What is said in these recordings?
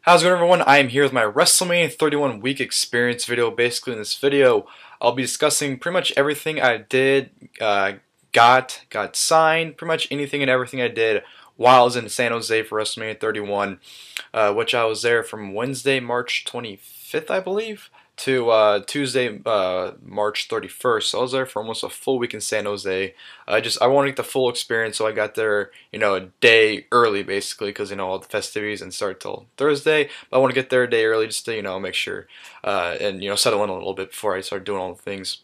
How's it going, everyone? I am here with my WrestleMania 31 week experience video. Basically, in this video, I'll be discussing pretty much everything I did, got signed, pretty much anything and everything I did while I was in San Jose for WrestleMania 31, which I was there from Wednesday, March 25th, I believe, to Tuesday, March 31st. So I was there for almost a full week in San Jose. I want to get the full experience, so I got there, a day early, basically, because all the festivities didn't start till Thursday. But I want to get there a day early just to make sure and settle in a little bit before I start doing all the things.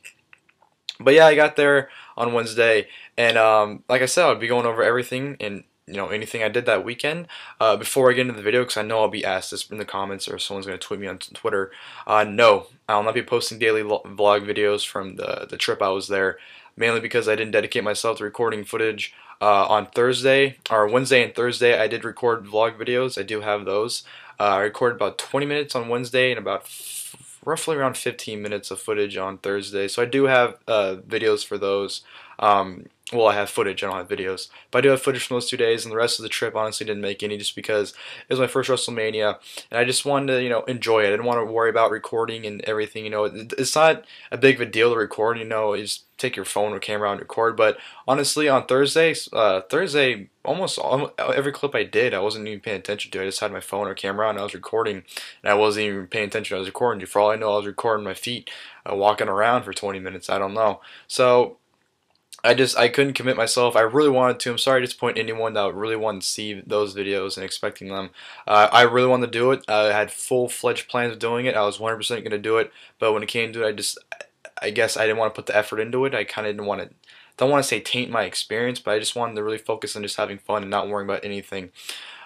But yeah, I got there on Wednesday, and like I said, I'll be going over everything and anything I did that weekend. Before I get into the video, because I know I'll be asked this in the comments or someone's going to tweet me on Twitter. No, I'll not be posting daily vlog videos from the trip I was there, mainly because I didn't dedicate myself to recording footage. On Thursday, or Wednesday and Thursday, I did record vlog videos. I do have those. I recorded about 20 minutes on Wednesday and about roughly around 15 minutes of footage on Thursday. So I do have videos for those. Well, I have footage, I don't have videos. But I do have footage from those 2 days, and the rest of the trip honestly didn't make any just because it was my first WrestleMania, and I just wanted to, enjoy it. I didn't want to worry about recording and everything, It's not a big of a deal to record, you just take your phone or camera out and record. But honestly, on Thursday, almost every clip I did, I wasn't even paying attention to. I just had my phone or camera out and I was recording, and I wasn't even paying attention. I was recording. For all I know, I was recording my feet, walking around for 20 minutes. I don't know. So I couldn't commit myself. I really wanted to. I'm sorry to disappoint anyone that really wanted to see those videos and expecting them. I really wanted to do it. I had full-fledged plans of doing it. I was 100% going to do it. But when it came to it, I guess I didn't want to put the effort into it. I kind of didn't want to, don't want to say taint my experience, but I just wanted to really focus on just having fun and not worrying about anything.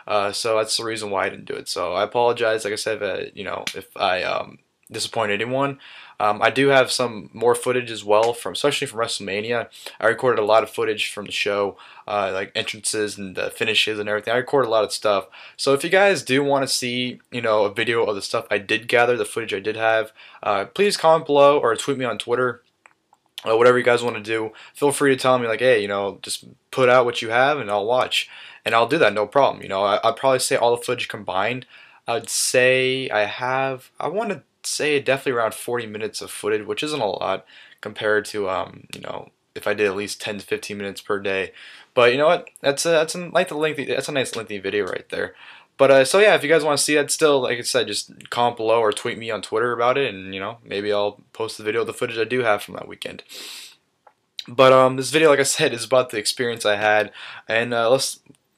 So that's the reason why I didn't do it. So I apologize, like I said, if I disappointed anyone. I do have some more footage as well, especially from WrestleMania. I recorded a lot of footage from the show, like entrances and finishes and everything. I recorded a lot of stuff. So if you guys do want to see, a video of the stuff I did gather, the footage I did have, please comment below or tweet me on Twitter. Whatever you guys want to do, feel free to tell me, like, hey, just put out what you have and I'll watch. And I'll do that, no problem. I'd probably say all the footage combined, I'd say I want to say definitely around 40 minutes of footage, which isn't a lot compared to, if I did at least 10 to 15 minutes per day. But you know what? That's a nice lengthy video right there. But so yeah, if you guys want to see that still, like I said, just comment below or tweet me on Twitter about it, and maybe I'll post the video of the footage I do have from that weekend. But this video, like I said, is about the experience I had, and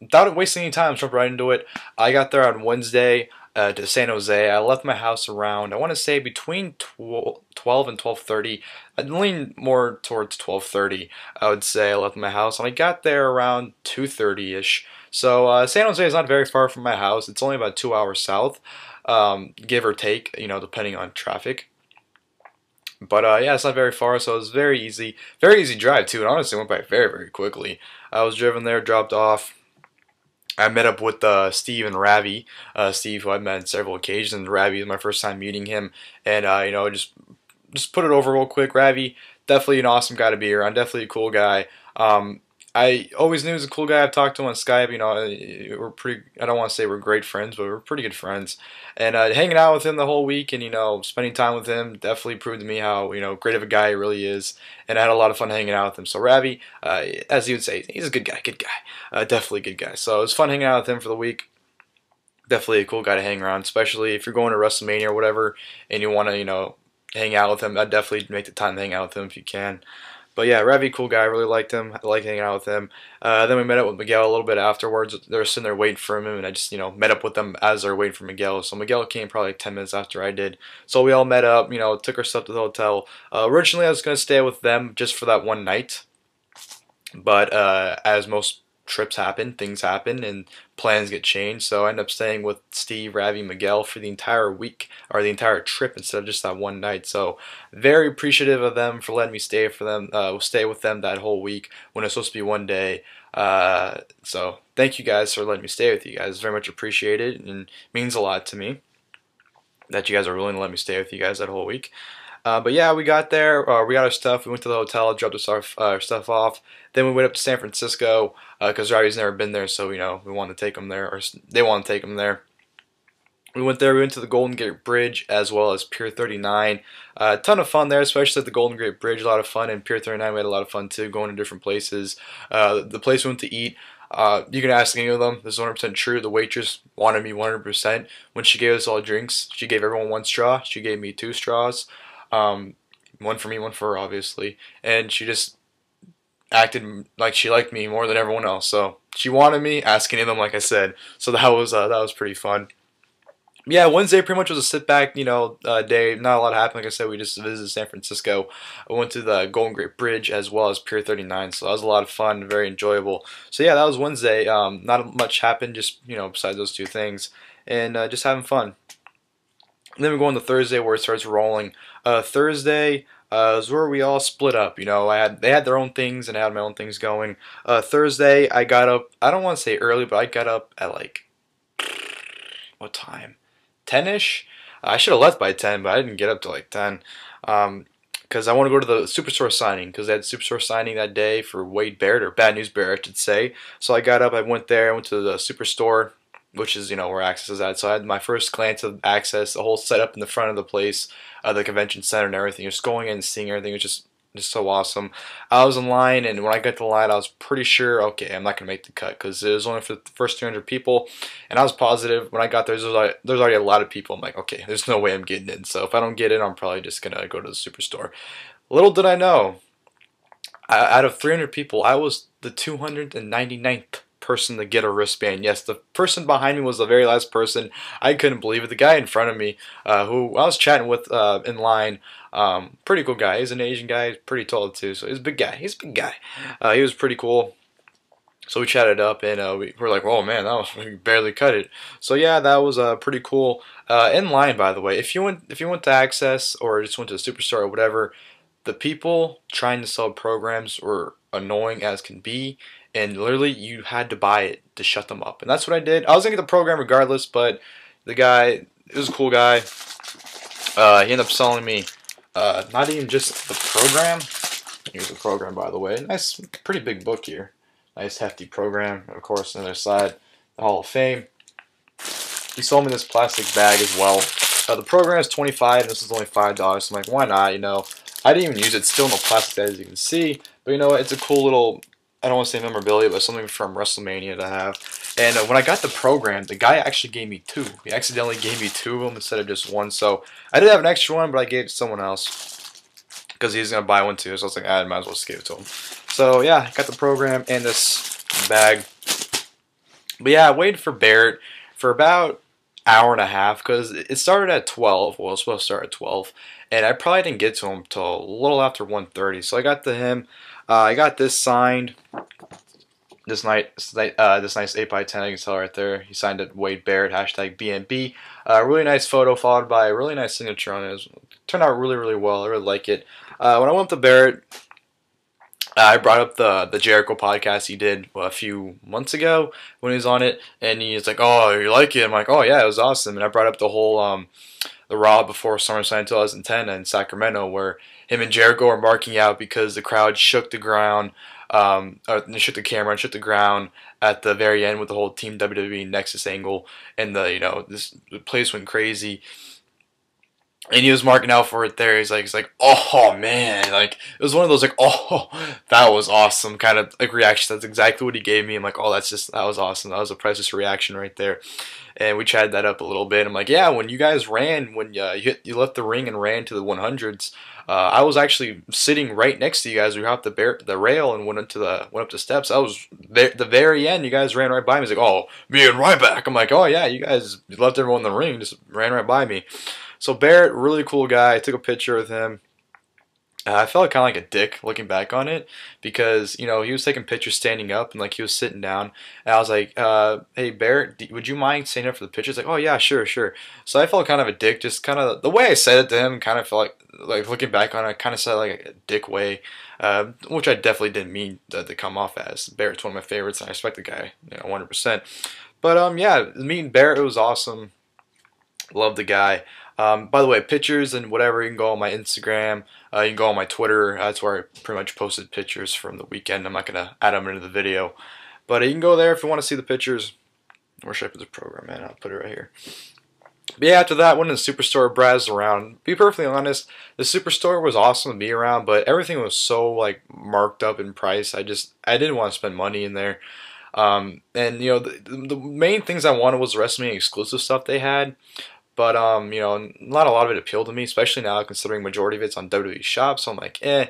without wasting any time, let's jump right into it. I got there on Wednesday to San Jose. I left my house around, I want to say, between 12 and 12:30. I'd lean more towards 12:30. I would say I left my house, and I got there around 2:30ish. So San Jose is not very far from my house. It's only about 2 hours south, give or take, depending on traffic. But yeah, it's not very far, so it was very easy drive too. And honestly, it went by very, very quickly. I was driven there, dropped off. I met up with Steve and Ravi. Steve, who I've met on several occasions. Ravi is my first time meeting him, and just put it over real quick. Ravi, definitely an awesome guy to be around. Definitely a cool guy. I always knew he was a cool guy. I've talked to him on Skype. We're pretty. I don't want to say we're great friends, but we're pretty good friends. And hanging out with him the whole week and spending time with him definitely proved to me how great of a guy he really is. And I had a lot of fun hanging out with him. So Ravi, as he would say, he's a good guy. Definitely a good guy. So it was fun hanging out with him for the week. Definitely a cool guy to hang around, especially if you're going to WrestleMania or whatever, and you want to hang out with him. I'd definitely make the time to hang out with him if you can. But yeah, Ravi, cool guy. I really liked him. I liked hanging out with him. Then we met up with Miguel a little bit afterwards. They were sitting there waiting for him, and I just, met up with them as they're waiting for Miguel. So Miguel came probably like 10 minutes after I did. So we all met up, took our stuff to the hotel. Originally, I was going to stay with them just for that one night. But as most trips happen, things happen, and plans get changed. So I ended up staying with Steve, Ravi, Miguel for the entire week, or the entire trip, instead of just that one night. So very appreciative of them for letting me stay with them that whole week when it's supposed to be one day. So thank you guys for letting me stay with you guys. Very much appreciated, and means a lot to me that you guys are willing to let me stay with you guys that whole week. But yeah, we got there, we got our stuff, we went to the hotel, dropped our stuff off, then we went up to San Francisco, because Ravi's never been there, so, we wanted to take him there, or they wanted to take him there. We went there. We went to the Golden Gate Bridge as well as Pier 39. A ton of fun there, especially at the Golden Gate Bridge. A lot of fun, and Pier 39 we had a lot of fun too, going to different places. The place we went to eat. You can ask any of them. This is 100% true. The waitress wanted me 100%. When she gave us all drinks, she gave everyone one straw. She gave me two straws. One for me, one for her, obviously. And she just acted like she liked me more than everyone else. So she wanted me. Ask any of them, like I said. So that was pretty fun. Yeah, Wednesday pretty much was a sit back, day. Not a lot happened. Like I said, we just visited San Francisco. I went to the Golden Gate Bridge as well as Pier 39, so that was a lot of fun, very enjoyable. So yeah, that was Wednesday. Not much happened, just besides those two things, and just having fun. And then we go on to Thursday where it starts rolling. Thursday is where we all split up. They had their own things and I had my own things going. Thursday I got up. I don't want to say early, but I got up at like what time? 10ish. I should have left by 10, but I didn't get up till like 10. Because I want to go to the Superstore signing, because they had Superstore signing that day for Wade Barrett, or Bad News Barrett, I should say. So I got up, I went there, I went to the Superstore, which is, where Access is at. So I had my first glance of Access, the whole setup in the front of the place, the convention center and everything. Just going in and seeing everything was just so awesome. I was in line, and when I got to the line, I was pretty sure, okay, I'm not going to make the cut, because it was only for the first 300 people, and I was positive when I got there, there's already a lot of people. I'm like, okay, there's no way I'm getting in, so if I don't get in, I'm probably just going to go to the Superstore. Little did I know, out of 300 people, I was the 299th person to get a wristband. Yes, the person behind me was the very last person. I couldn't believe it. The guy in front of me, who I was chatting with in line, pretty cool guy. He's an Asian guy. He's pretty tall too, so he's a big guy. He's a big guy. He was pretty cool. So we chatted up, and we were like, "Oh man, we barely cut it." So yeah, that was pretty cool. In line, by the way, if you went to Access or just went to the Superstore or whatever, the people trying to sell programs were annoying as can be, and literally you had to buy it to shut them up. And that's what I did. I was gonna get the program regardless, but the guy, it was a cool guy. He ended up selling me not even just the program. Here's the program, by the way. Nice, pretty big book here. Nice hefty program. Of course, on the other side, the Hall of Fame. He sold me this plastic bag as well. The program is $25, and this is only $5. So I'm like, why not? I didn't even use it. Still no plastic bag, as you can see. But you know what? It's a cool little, I don't want to say memorabilia, but something from WrestleMania to have. And when I got the program, the guy actually gave me two. He accidentally gave me two of them instead of just one. So I did have an extra one, but I gave it to someone else because he was going to buy one too. So I was like, I might as well just give it to him. So yeah, I got the program and this bag. But yeah, I waited for Barrett for about hour and a half because it started at 12. Well, it was supposed to start at 12. And I probably didn't get to him until a little after 1:30. So I got to him. I got this signed. This nice 8x10, you can tell right there. He signed it, Wade Barrett, hashtag BNB. Really nice photo followed by a really nice signature on it. It turned out really, really well. I really like it. When I went up to Barrett, I brought up the Jericho podcast he did a few months ago when he was on it, and he's like, "Oh, you like it?" I'm like, "Oh yeah, it was awesome." And I brought up the whole the Raw before SummerSlam 2010 in Sacramento, where him and Jericho were marking out because the crowd shook the ground, or they shook the camera and shook the ground at the very end with the whole Team WWE Nexus angle, and the place went crazy. And he was marking out for it there. He's like, oh man, like it was one of those like, oh, that was awesome kind of like reaction. That's exactly what he gave me. I'm like, oh, that was awesome. That was a priceless reaction right there. And we chatted that up a little bit. I'm like, yeah, when you guys ran, when you left the ring and ran to the 100s, I was actually sitting right next to you guys. We hopped the rail and went up the steps. I was there at the very end. You guys ran right by me. He's like, oh, me and Ryback. I'm like, oh yeah, you guys left everyone in the ring, just ran right by me. So Barrett, really cool guy. I took a picture with him. I felt kind of like a dick looking back on it because, he was taking pictures standing up and like he was sitting down. And I was like, hey, Barrett, would you mind standing up for the picture? He's like, oh, yeah, sure. So I felt kind of a dick, just kind of the way I said it to him kind of felt like looking back on it, I kind of said like a dick way, which I definitely didn't mean to come off as. Barrett's one of my favorites and I respect the guy, 100%. But yeah, meeting Barrett, it was awesome. Love the guy. By the way, pictures and whatever, you can go on my Instagram, you can go on my Twitter. That's where I pretty much posted pictures from the weekend. I'm not going to add them into the video. But you can go there if you want to see the pictures. Where should I put the program, man? I'll put it right here. But yeah, after that, went in the Superstore, browsed around. Be perfectly honest, the Superstore was awesome to be around, but everything was so like marked up in price. I didn't want to spend money in there. And you know, the main things I wanted was WrestleMania exclusive stuff they had. But you know, not a lot of it appealed to me, especially now considering majority of it's on WWE Shop. So I'm like, eh,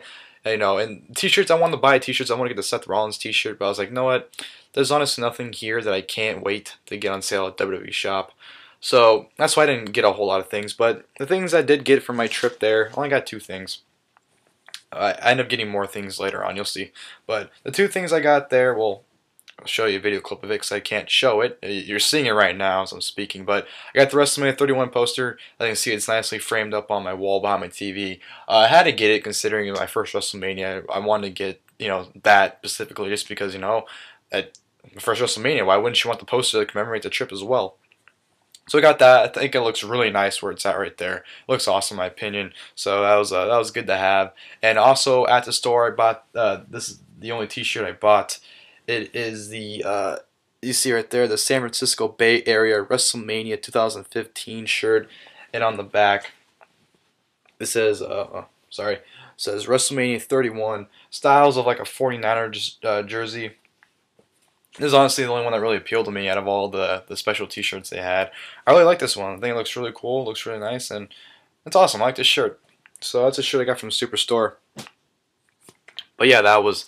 you know. And t-shirts, I wanted to buy t-shirts. I want to get the Seth Rollins t-shirt, but I was like, you know what? There's honestly nothing here that I can't wait to get on sale at WWE Shop. So that's why I didn't get a whole lot of things. But the things I did get from my trip there, I only got two things. I end up getting more things later on, you'll see. But the two things I got there, well, I'll show you a video clip of it because I can't show it. You're seeing it right now as I'm speaking. But I got the WrestleMania 31 poster. As you can see, it's nicely framed up on my wall behind my TV. I had to get it considering it was my first WrestleMania. I wanted to get, you know, that specifically just because, you know, at the first WrestleMania, why wouldn't you want the poster to commemorate the trip as well? So I got that. I think it looks really nice where it's at right there. It looks awesome in my opinion. So that was good to have. And also at the store I bought this is the only T-shirt I bought. It is the you see right there the San Francisco Bay Area WrestleMania 2015 shirt, and on the back it says sorry, it says WrestleMania 31. Styles of like a 49er jersey. This is honestly the only one that really appealed to me out of all the special t-shirts they had. I really like this one. I think it looks really cool, looks really nice, and it's awesome. I like this shirt. So that's a shirt I got from the Superstore. But yeah, that was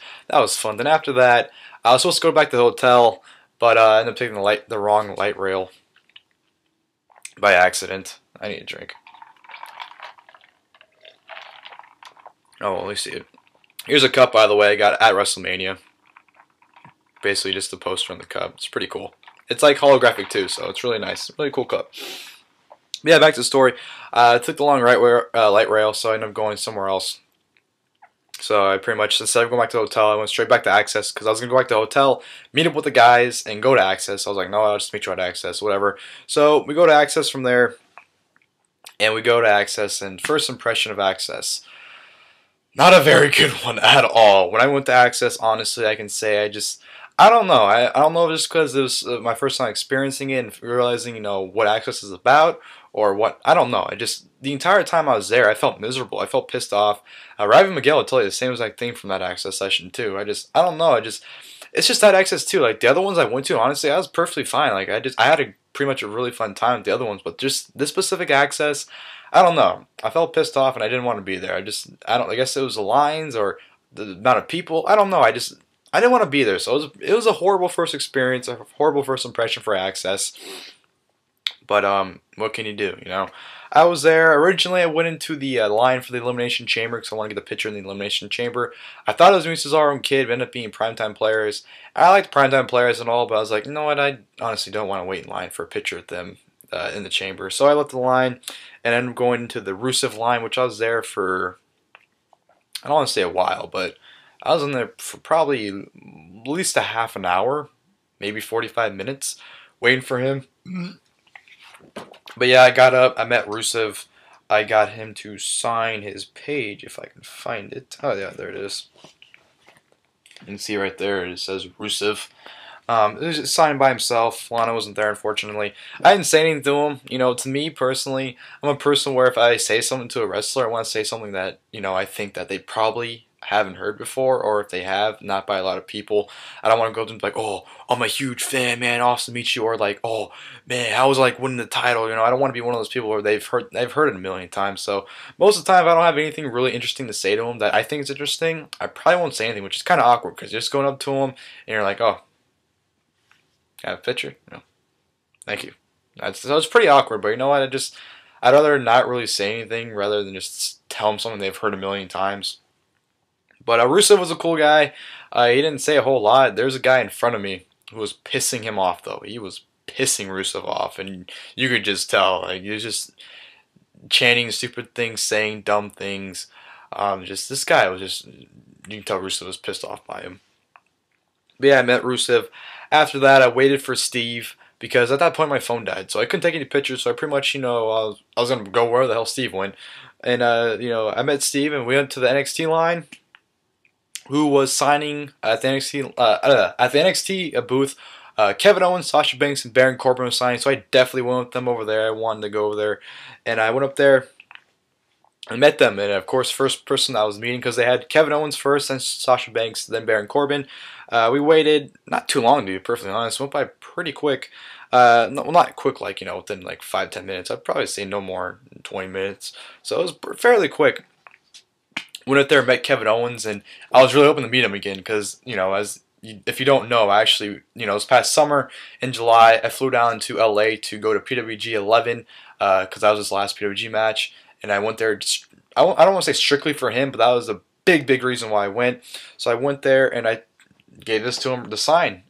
fun. Then after that, I was supposed to go back to the hotel, but I ended up taking the wrong light rail by accident. I need a drink. Oh, let me see it. Here's a cup, by the way, I got at WrestleMania. Basically just the poster on the cup. It's pretty cool. It's like holographic too, so it's really nice. Really cool cup. But yeah, back to the story. I took the long light rail, so I ended up going somewhere else. So I pretty much, instead of going back to the hotel, I went straight back to Access because I was going to go back to the hotel, meet up with the guys, and go to Access. I was like, no, I'll just meet you at Access, whatever. So we go to Access from there, and we go to Access, and first impression of Access, not a very good one at all. When I went to Access, honestly, I can say I don't know. I don't know if it's because it was my first time experiencing it and realizing, you know, what Access is about or what. I don't know. The entire time I was there, I felt miserable. I felt pissed off. Ravi Miguel will tell you the same exact thing from that Access session too. I don't know. It's just that Access too. Like the other ones I went to, honestly, I was perfectly fine. Like I had pretty much a really fun time with the other ones, but just this specific Access, I don't know. I felt pissed off and I didn't want to be there. I guess it was the lines or the amount of people. I don't know. I didn't want to be there, so it was a horrible first experience, a horrible first impression for Access. But what can you do? You know, I was there originally. I went into the line for the Elimination Chamber because I want to get the picture in the Elimination Chamber. I thought it was me, Cesaro, and Kid. But ended up being primetime players. I liked primetime players and all, but I was like, you know what? I honestly don't want to wait in line for a picture with them in the chamber. So I left the line and ended up going into the Rusev line, which I was there for. I don't want to say a while, but I was in there for probably at least a half an hour, maybe 45 minutes, waiting for him. But yeah, I got up, I met Rusev, I got him to sign his page, if I can find it. Oh yeah, there it is. You can see right there, it says Rusev. It was just signed by himself. Lana wasn't there, unfortunately. I didn't say anything to him. You know, to me personally, I'm a person where if I say something to a wrestler, I want to say something that, you know, I think that they probably haven't heard before, or if they have, not by a lot of people. I don't want to go to them like, oh, I'm a huge fan, man, awesome to meet you, or like, oh, man, how was like winning the title? You know, I don't want to be one of those people where they've heard it a million times. So most of the time, if I don't have anything really interesting to say to them that I think is interesting, I probably won't say anything, which is kind of awkward because you're just going up to them and you're like, oh, can I have a picture? No, thank you. So it's pretty awkward, but you know what? I'd rather not really say anything rather than just tell them something they've heard a million times. But Rusev was a cool guy. He didn't say a whole lot. There's a guy in front of me who was pissing him off, though. He was pissing Rusev off, and you could just tell. Like, he was just chanting stupid things, saying dumb things. Just this guy was just, you can tell Rusev was pissed off by him. But yeah, I met Rusev. After that, I waited for Steve because at that point my phone died, so I couldn't take any pictures. So I pretty much, you know, I was gonna go where the hell Steve went, and you know, I met Steve, and we went to the NXT line. Who was signing at the NXT booth Kevin Owens, Sasha Banks, and Baron Corbin was signing, so I definitely went with them over there. I wanted to go over there, and I went up there. I met them, and of course, first person I was meeting, because they had Kevin Owens first, then Sasha Banks, then Baron Corbin. We waited not too long, to be perfectly honest. Went by pretty quick. No, well, not quick, like, within like 5-10 minutes. I'd probably say no more than 20 minutes. So it was fairly quick. Went up there, met Kevin Owens, and I was really hoping to meet him again, because if you don't know, I actually, this past summer in July, I flew down to LA to go to PWG 11, because that was his last PWG match. And I went there, I don't want to say strictly for him, but that was a big reason why I went. So I went there and I gave this to him to sign.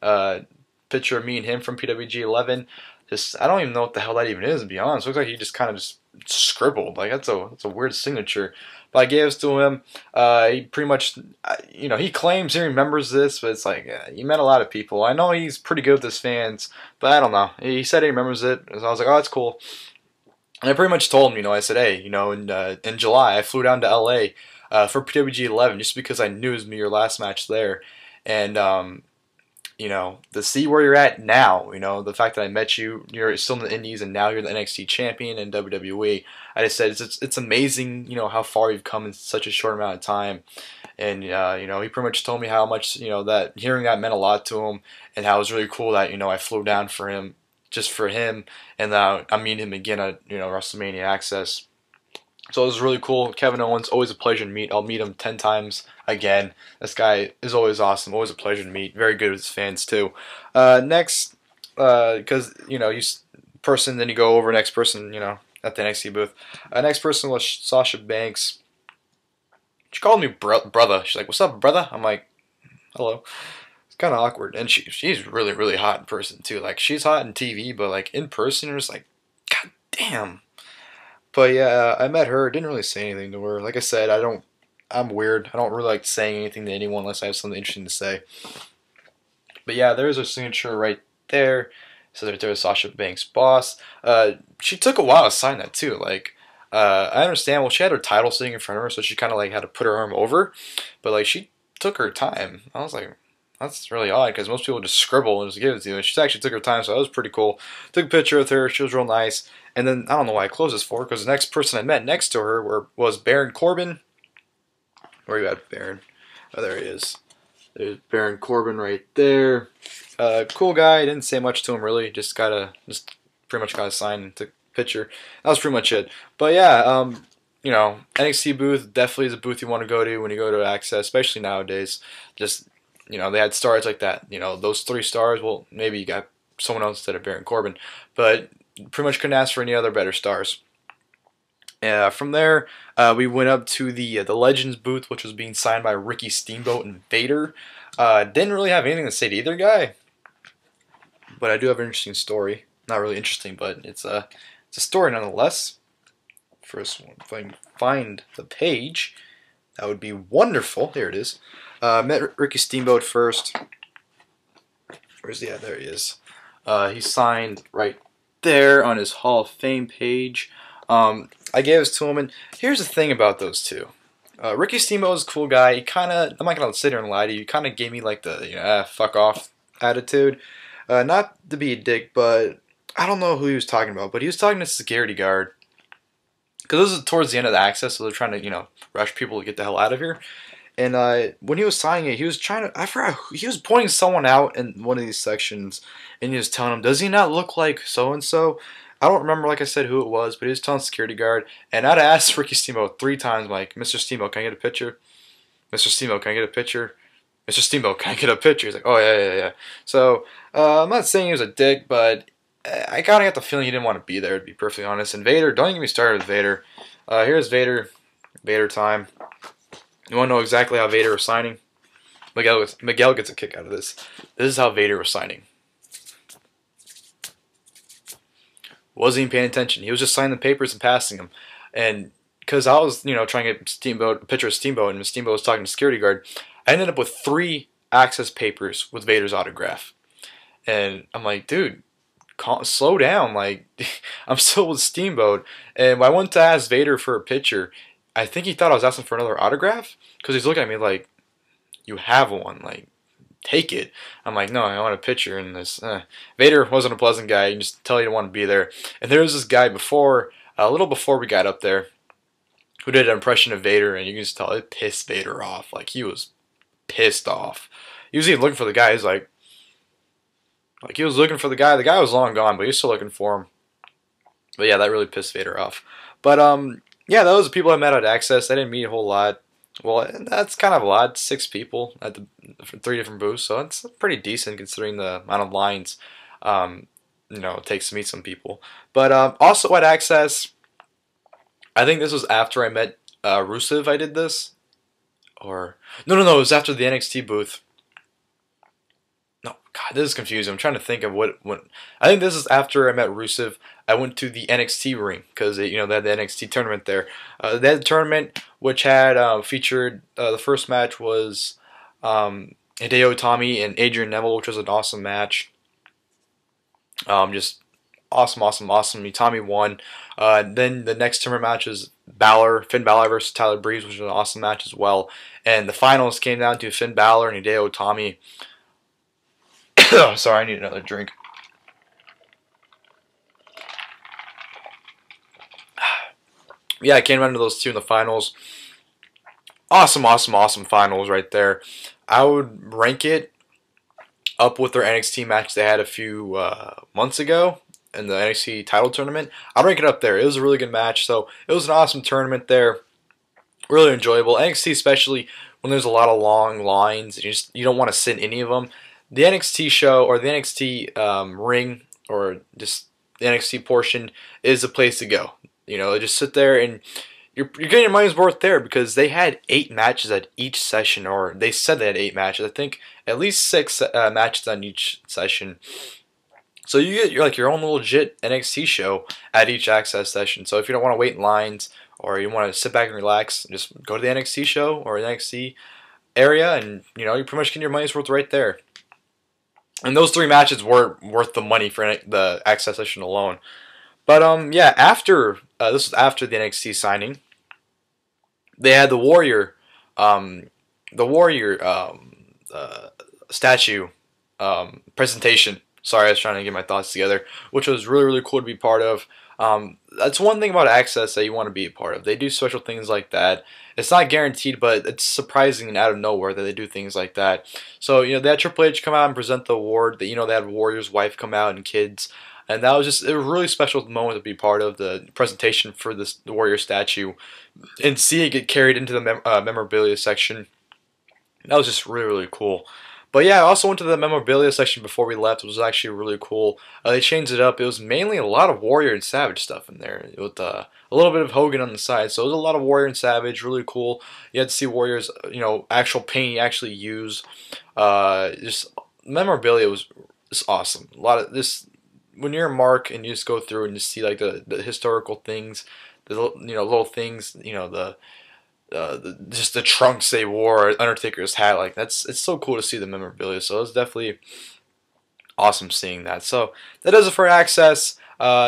Picture of me and him from PWG 11. I don't even know what the hell that even is, to be honest. It looks like he just kind of just scribbled. Like, that's a weird signature. But I gave this to him. He pretty much, he claims he remembers this, but it's like, he met a lot of people. I know he's pretty good with his fans, but I don't know. He said he remembers it, so I was like, oh, that's cool. And I pretty much told him, I said, hey, in July, I flew down to LA for PWG 11 just because I knew it was going to be your last match there. And, to see where you're at now, the fact that I met you, you're still in the Indies, and now you're the NXT champion in WWE. I just said, it's amazing, how far you've come in such a short amount of time. And, he pretty much told me how much, that hearing that meant a lot to him, and how it was really cool that, I flew down for him. Just for him, and then I meet him again at WrestleMania Access. So it was really cool. Kevin Owens, always a pleasure to meet. I'll meet him 10 times again. This guy is always awesome, always a pleasure to meet. Very good with his fans too. Next, because person, then you go over next person, at the NXT booth. Next person was Sasha Banks. She called me brother. She's like, "What's up, brother?" I'm like, "Hello." Kind of awkward, and she's really hot in person too. Like, she's hot in TV, but like in person, you're just like, god damn. But yeah, I met her. Didn't really say anything to her. Like I said, I'm weird. I don't really like saying anything to anyone unless I have something interesting to say. But yeah, there's her signature right there. So there's Sasha Banks' boss. She took a while to sign that too. Like, I understand. Well, she had her title sitting in front of her, so she kind of like had to put her arm over. But like, she took her time. I was like, that's really odd, because most people just scribble and just give it to you. And she actually took her time, so that was pretty cool. Took a picture with her. She was real nice. And then, I don't know why I closed this for, because the next person I met next to her was Baron Corbin. Where are you at, Baron? Oh, there he is. There's Baron Corbin right there. Cool guy. Didn't say much to him, really. Just pretty much got a sign and took a picture. That was pretty much it. But yeah, NXT booth definitely is a booth you want to go to when you go to Access, especially nowadays. Just, they had stars like that. Those 3 stars, well, maybe you got someone else instead of Baron Corbin. But pretty much couldn't ask for any other better stars. From there, we went up to the Legends booth, which was being signed by Ricky Steamboat and Vader. Didn't really have anything to say to either guy. But I do have an interesting story. Not really interesting, but it's a story nonetheless. First one, if I can find the page, that would be wonderful. There it is. Met Ricky Steamboat first. Where's he at? There he is. He signed right there on his Hall of Fame page. I gave this to him, and here's the thing about those two. Ricky Steamboat is a cool guy. He kind of, I'm not going to sit here and lie to you, he kind of gave me like the, fuck off attitude. Not to be a dick, but I don't know who he was talking about, but he was talking to security guard. Because this is towards the end of the Access, so they're trying to, rush people to get the hell out of here. And when he was signing it, he was trying to, I forgot, he was pointing someone out in one of these sections, and he was telling him, does he not look like so-and-so? I don't remember, like I said, who it was, but he was telling security guard, and I'd asked Ricky Steamboat 3 times, like, Mr. Steamboat, can I get a picture? Mr. Steamboat, can I get a picture? Mr. Steamboat, can I get a picture? He's like, oh, yeah. So, I'm not saying he was a dick, but I kind of got the feeling he didn't want to be there, to be perfectly honest. And Vader, don't get me started with Vader. Here's Vader. Vader time. You want to know exactly how Vader was signing? Miguel gets a kick out of this. This is how Vader was signing. Wasn't even paying attention. He was just signing the papers and passing them. And because I was, trying to get a picture of Steamboat, and Steamboat was talking to security guard, I ended up with 3 Access papers with Vader's autograph. And I'm like, dude, slow down. Like, I'm still with Steamboat. And when I went to ask Vader for a picture, I think he thought I was asking for another autograph, because he's looking at me like, you have one. Like, take it. I'm like, no, I want a picture in this. Vader wasn't a pleasant guy. You can just tell you don't want to be there. And there was this guy before, a little before we got up there, who did an impression of Vader, and you can just tell it pissed Vader off. Like, he was pissed off. He was even looking for the guy. He's like he was looking for the guy. The guy was long gone, but he was still looking for him. But yeah, that really pissed Vader off. But yeah, those are the people I met at Access. I didn't meet a whole lot. Well, that's kind of a lot. 6 people at the 3 different booths, so it's pretty decent considering the amount of lines it takes to meet some people. But also at Access, I think this was after I met Rusev. I did this, or no, it was after the NXT booth. No, God, this is confusing. I'm trying to think of what. I think this is after I met Rusev. I went to the NXT ring because they had the NXT tournament there. They had a tournament which had featured the first match was Hideo Itami and Adrian Neville, which was an awesome match. Just awesome. Itami won. Then the next tournament match is Finn Balor versus Tyler Breeze, which was an awesome match as well. And the finals came down to Finn Balor and Hideo Itami. Sorry, I need another drink. Yeah, I came down to those two in the finals. Awesome finals right there. I would rank it up with their NXT match they had a few months ago in the NXT title tournament. I'd rank it up there. It was a really good match, so it was an awesome tournament there. Really enjoyable. NXT, especially when there's a lot of long lines, you don't want to sit in any of them. The NXT show or the NXT ring or just the NXT portion is a place to go. Just sit there and you're getting your money's worth there because they had 8 matches at each session, or they said they had 8 matches. I think at least 6 matches on each session. So you get your own little legit NXT show at each Access session. So if you don't want to wait in lines or you want to sit back and relax, just go to the NXT show or the NXT area, and you're pretty much getting your money's worth right there. And those 3 matches were worth the money for the Access session alone. But yeah, after this was after the NXT signing, they had the Warrior statue presentation. Sorry, I was trying to get my thoughts together, which was really cool to be part of. That's one thing about Access that you want to be a part of. They do special things like that. It's not guaranteed, but it's surprising and out of nowhere that they do things like that. So they had Triple H come out and present the award. They had Warrior's wife come out and kids. And that was just a really special moment to be part of, the presentation for the Warrior statue, and see it get carried into the memorabilia section. That was just really cool. But yeah, I also went to the memorabilia section before we left. It was actually really cool. They changed it up. It was mainly a lot of Warrior and Savage stuff in there, with a little bit of Hogan on the side. So it was a lot of Warrior and Savage, really cool. You had to see Warrior's actual paint he actually used. Just memorabilia was just awesome. A lot of this. When you're a mark and you just go through and just see the historical things, the little things, just the trunks they wore, Undertaker's hat, it's so cool to see the memorabilia. So it was definitely awesome seeing that. So that does it for Access.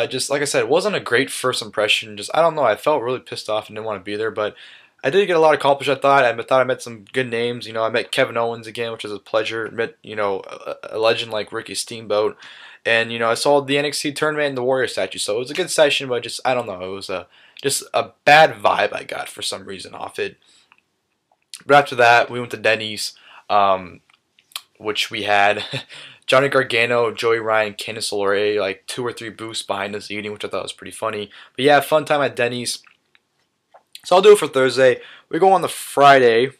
Just like I said, it wasn't a great first impression. Just I don't know, I felt really pissed off and didn't want to be there, but I did get a lot accomplished. I thought I met some good names. I met Kevin Owens again, which was a pleasure. Met a legend like Ricky Steamboat. And I saw the NXT tournament and the Warrior statue, so it was a good session, but just I don't know, it was just a bad vibe I got for some reason off it. But after that, we went to Denny's, which we had Johnny Gargano, Joey Ryan, Candice LeRae, like 2 or 3 booths behind us eating, which I thought was pretty funny. But yeah, fun time at Denny's. So I'll do it for Thursday. We go on the Friday.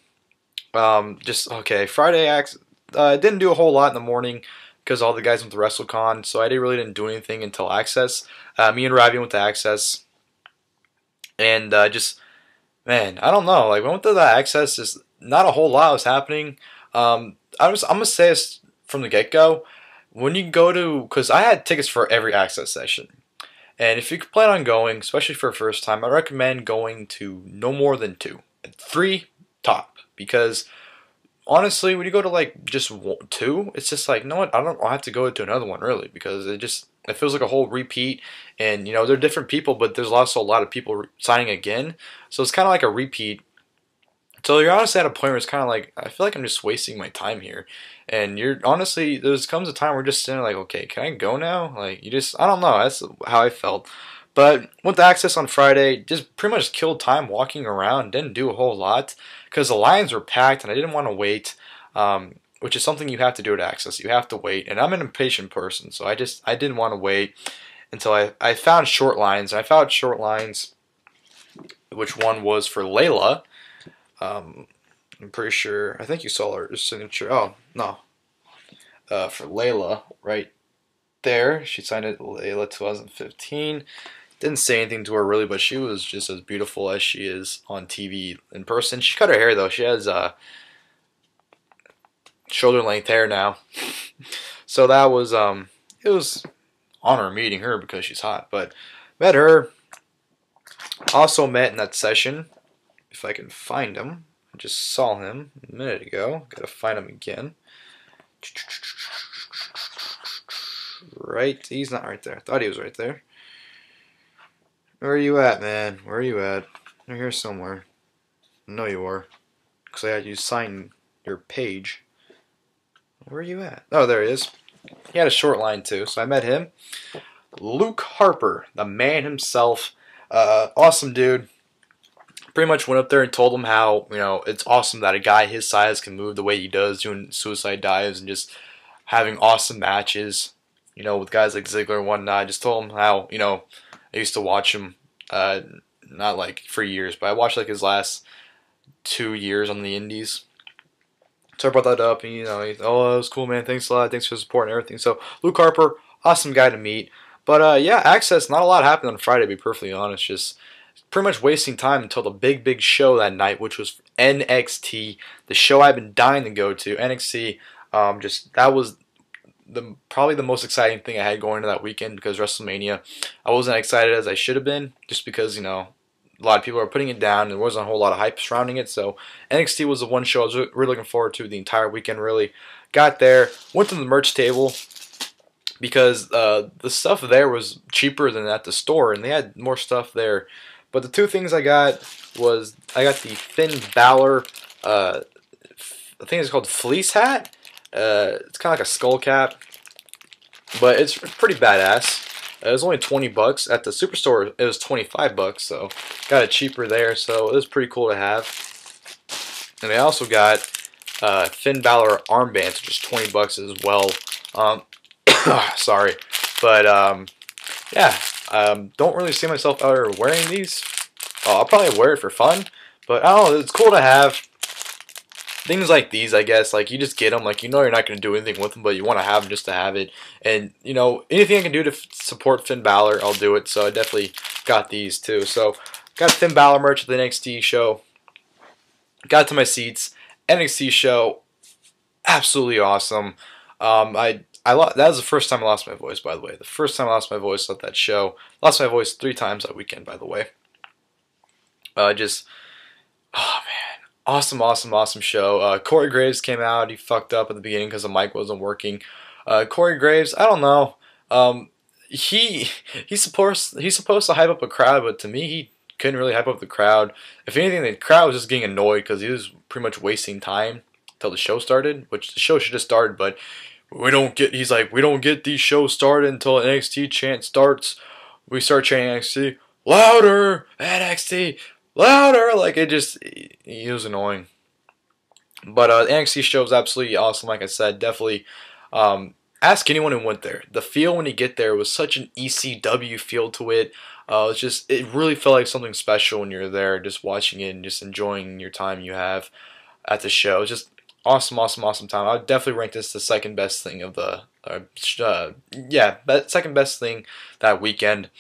Friday didn't do a whole lot in the morning, because all the guys went to WrestleCon, so I really didn't do anything until Access. Me and Ravi went to Access, and man, I don't know. When I went to the Access, just not a whole lot was happening. I'm gonna say this from the get-go. When you go to, because I had tickets for every Access session, and if you plan on going, especially for a first time, I recommend going to no more than 2, 3 top, because honestly, when you go to just 2, it's just no what, I'll have to go to another one really, because it feels like a whole repeat, and they're different people, but there's also a lot of people signing again, so it's kind of like a repeat So you're honestly at a point where it's kind of like, I feel like I'm just wasting my time here. And you're honestly, there comes a time where you're just sitting like, okay, can I go now? Like, you just, I don't know, that's how I felt. But with the access on Friday, just pretty much killed time walking around, didn't do a whole lot because the lines were packed and I didn't want to wait, which is something you have to do at access. You have to wait. And I'm an impatient person, so I didn't want to wait until I found short lines. And I found short lines, which one was for Layla. I'm pretty sure. I think you saw her signature. Oh no, for Layla, right there. She signed it Layla 2015. Didn't say anything to her really, but she was just as beautiful as she is on TV in person. She cut her hair though. She has shoulder length hair now. So that was it was honor meeting her because she's hot. But met her. Also met in that session. If I can find him. I just saw him a minute ago. Gotta find him again. Right, he's not right there. I thought he was right there. Where are you at, man? Where are you at? You're here somewhere. I know you are. Because I had you sign your page. Where are you at? Oh, there he is. He had a short line too, so I met him. Luke Harper, the man himself. Awesome dude. Pretty much went up there and told him how, you know, it's awesome that a guy his size can move the way he does, doing suicide dives and just having awesome matches, you know, with guys like Ziggler and whatnot. I just told him how, you know, I used to watch him, not like for years, but I watched like his last 2 years on the indies. So I brought that up, and you know, oh, that was cool, man. Thanks a lot. Thanks for the support and everything. So Luke Harper, awesome guy to meet. But yeah, access. Not a lot happened on Friday, to be perfectly honest. Just pretty much wasting time until the big show that night, which was NXT, the show I've been dying to go to. NXT, just that was probably the most exciting thing I had going into that weekend because WrestleMania. I wasn't excited as I should have been, just because, you know, a lot of people are putting it down and there wasn't a whole lot of hype surrounding it. So NXT was the one show I was really looking forward to the entire weekend. Really got there, went to the merch table because the stuff there was cheaper than at the store, and they had more stuff there. But the two things I got was I got the Finn Balor, I think it's called fleece hat. It's kind of like a skull cap, but it's pretty badass. It was only $20 at the superstore. It was $25, so got it cheaper there. So it was pretty cool to have. And I also got Finn Balor armbands, which is $20 as well. Sorry, but yeah, don't really see myself out there wearing these. I'll probably wear it for fun, but I don't know. It's cool to have things like these, I guess. Like, you just get them, like, you know you're not going to do anything with them, but you want to have them just to have it. And, you know, anything I can do to support Finn Balor, I'll do it. So I definitely got these too. So got Finn Balor merch at the NXT show. Got to my seats. NXT show, absolutely awesome. That was the first time I lost my voice, by the way. The first time I lost my voice at that show. Lost my voice 3 times that weekend, by the way. Oh man, awesome show. Corey Graves came out. He fucked up at the beginning because the mic wasn't working. Corey Graves, I don't know. He's supposed to hype up a crowd, but to me he couldn't really hype up the crowd. If anything, the crowd was just getting annoyed because he was pretty much wasting time until the show started, which the show should have started, but he's like, we don't get these shows started until NXT chant starts. We start chanting NXT, louder, NXT, louder. Like, he was annoying. But the NXT show was absolutely awesome. Like I said, definitely ask anyone who went there. The feel when you get there was such an ECW feel to it. It really felt like something special when you're there, just watching it and just enjoying your time you have at the show. Just awesome time. I would definitely rank this the second best thing of the, second best thing that weekend.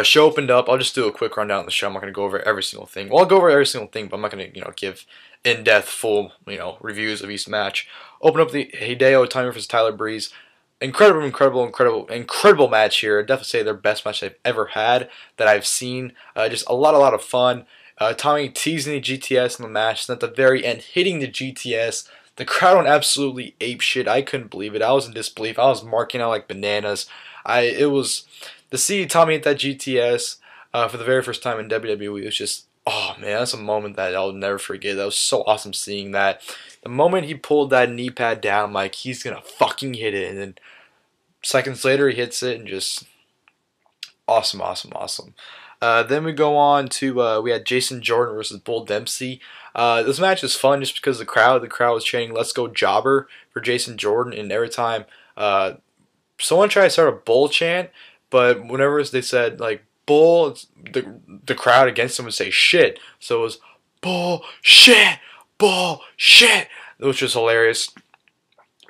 Show opened up. I'll just do a quick rundown of the show. I'm not going to go over every single thing. Well, I'll go over every single thing, but I'm not going to, give in-depth, full, reviews of each match. Open up the Hideo Itami versus Tyler Breeze. Incredible match here. I'd definitely say their best match they've ever had that I've seen. Just a lot of fun. Tommy teasing the GTS in the match, and at the very end, hitting the GTS. The crowd went absolutely apeshit. I couldn't believe it. I was in disbelief. I was marking out like bananas. To see Tommy hit that GTS for the very first time in WWE was just Oh man, that's a moment that I'll never forget. That was so awesome seeing that. The moment he pulled that knee pad down, I'm like, he's gonna fucking hit it, and then seconds later he hits it, and just awesome, awesome, awesome. Then we go on to we had Jason Jordan versus Bull Dempsey. This match is fun just because the crowd was chanting "Let's go Jobber" for Jason Jordan, and every time uh, someone tried to start a Bull chant, but whenever they said like Bull, the crowd against them would say shit. So it was Bull shit, Bull shit, which was hilarious.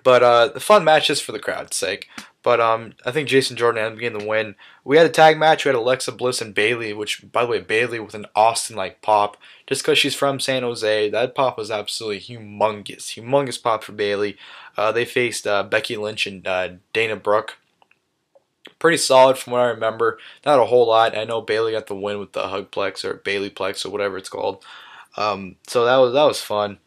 But the fun match just for the crowd's sake. But I think Jason Jordan ended up getting the win. We had a tag match. We had Alexa Bliss and Bayley, which, by the way, Bayley with an Austin-like pop. Just because she's from San Jose, that pop was absolutely humongous. Humongous pop for Bayley. They faced Becky Lynch and Dana Brooke. Pretty solid from what I remember. Not a whole lot. I know Bayley got the win with the Hugplex or Bayleyplex or whatever it's called. So that was fun.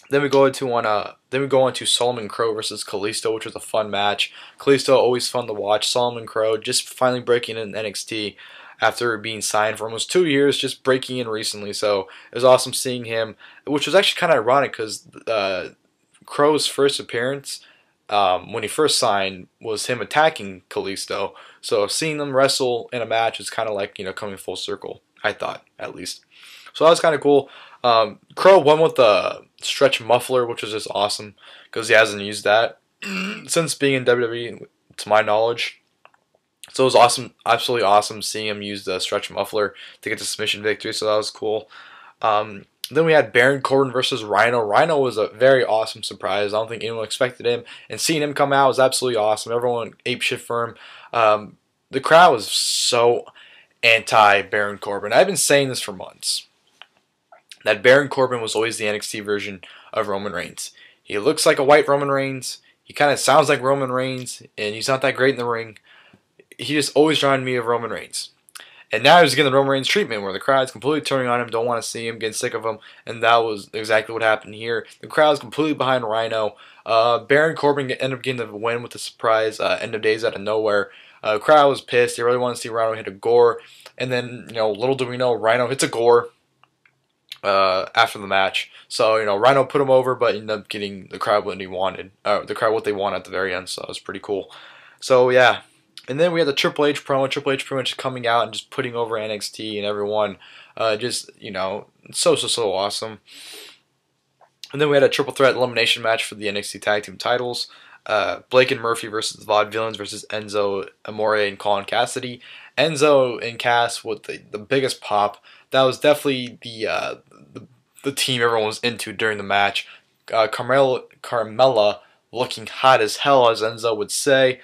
Then we go into Solomon Crow versus Kalisto, which was a fun match. Kalisto always fun to watch. Solomon Crow just finally breaking in NXT after being signed for almost 2 years, just breaking in recently. So it was awesome seeing him, which was actually kind of ironic because Crow's first appearance when he first signed was him attacking Kalisto. So seeing them wrestle in a match is kind of like coming full circle. I thought at least. So that was kind of cool. Crow won with the stretch muffler, which was just awesome because he hasn't used that since being in WWE, to my knowledge. So it was awesome, absolutely awesome seeing him use the stretch muffler to get the submission victory. So that was cool. Then we had Baron Corbin versus Rhino. Rhino was a very awesome surprise. I don't think anyone expected him, and seeing him come out was absolutely awesome. Everyone ape shit for him. The crowd was so anti Baron Corbin. I've been saying this for months, that Baron Corbin was always the NXT version of Roman Reigns. He looks like a white Roman Reigns. He kind of sounds like Roman Reigns, and he's not that great in the ring. He just always reminded me of Roman Reigns. And now he's getting the Roman Reigns treatment where the crowd's completely turning on him, don't want to see him, getting sick of him, and that was exactly what happened here. The crowd's completely behind Rhino. Baron Corbin ended up getting the win with a surprise end of days out of nowhere. The crowd was pissed. They really wanted to see Rhino hit a gore. And then, little do we know, Rhino hits a gore after the match. So, Rhino put him over, but ended up getting the crowd what he wanted. The crowd what they wanted at the very end, so it was pretty cool. So, yeah. And then we had the Triple H promo. Triple H pretty much coming out and just putting over NXT and everyone. So awesome. And then we had a triple threat elimination match for the NXT Tag Team titles. Blake and Murphy versus the Vaudevillains versus Enzo Amore and Colin Cassidy. Enzo and Cass with the biggest pop. That was definitely the team everyone was into during the match. Carmella looking hot as hell, as Enzo would say.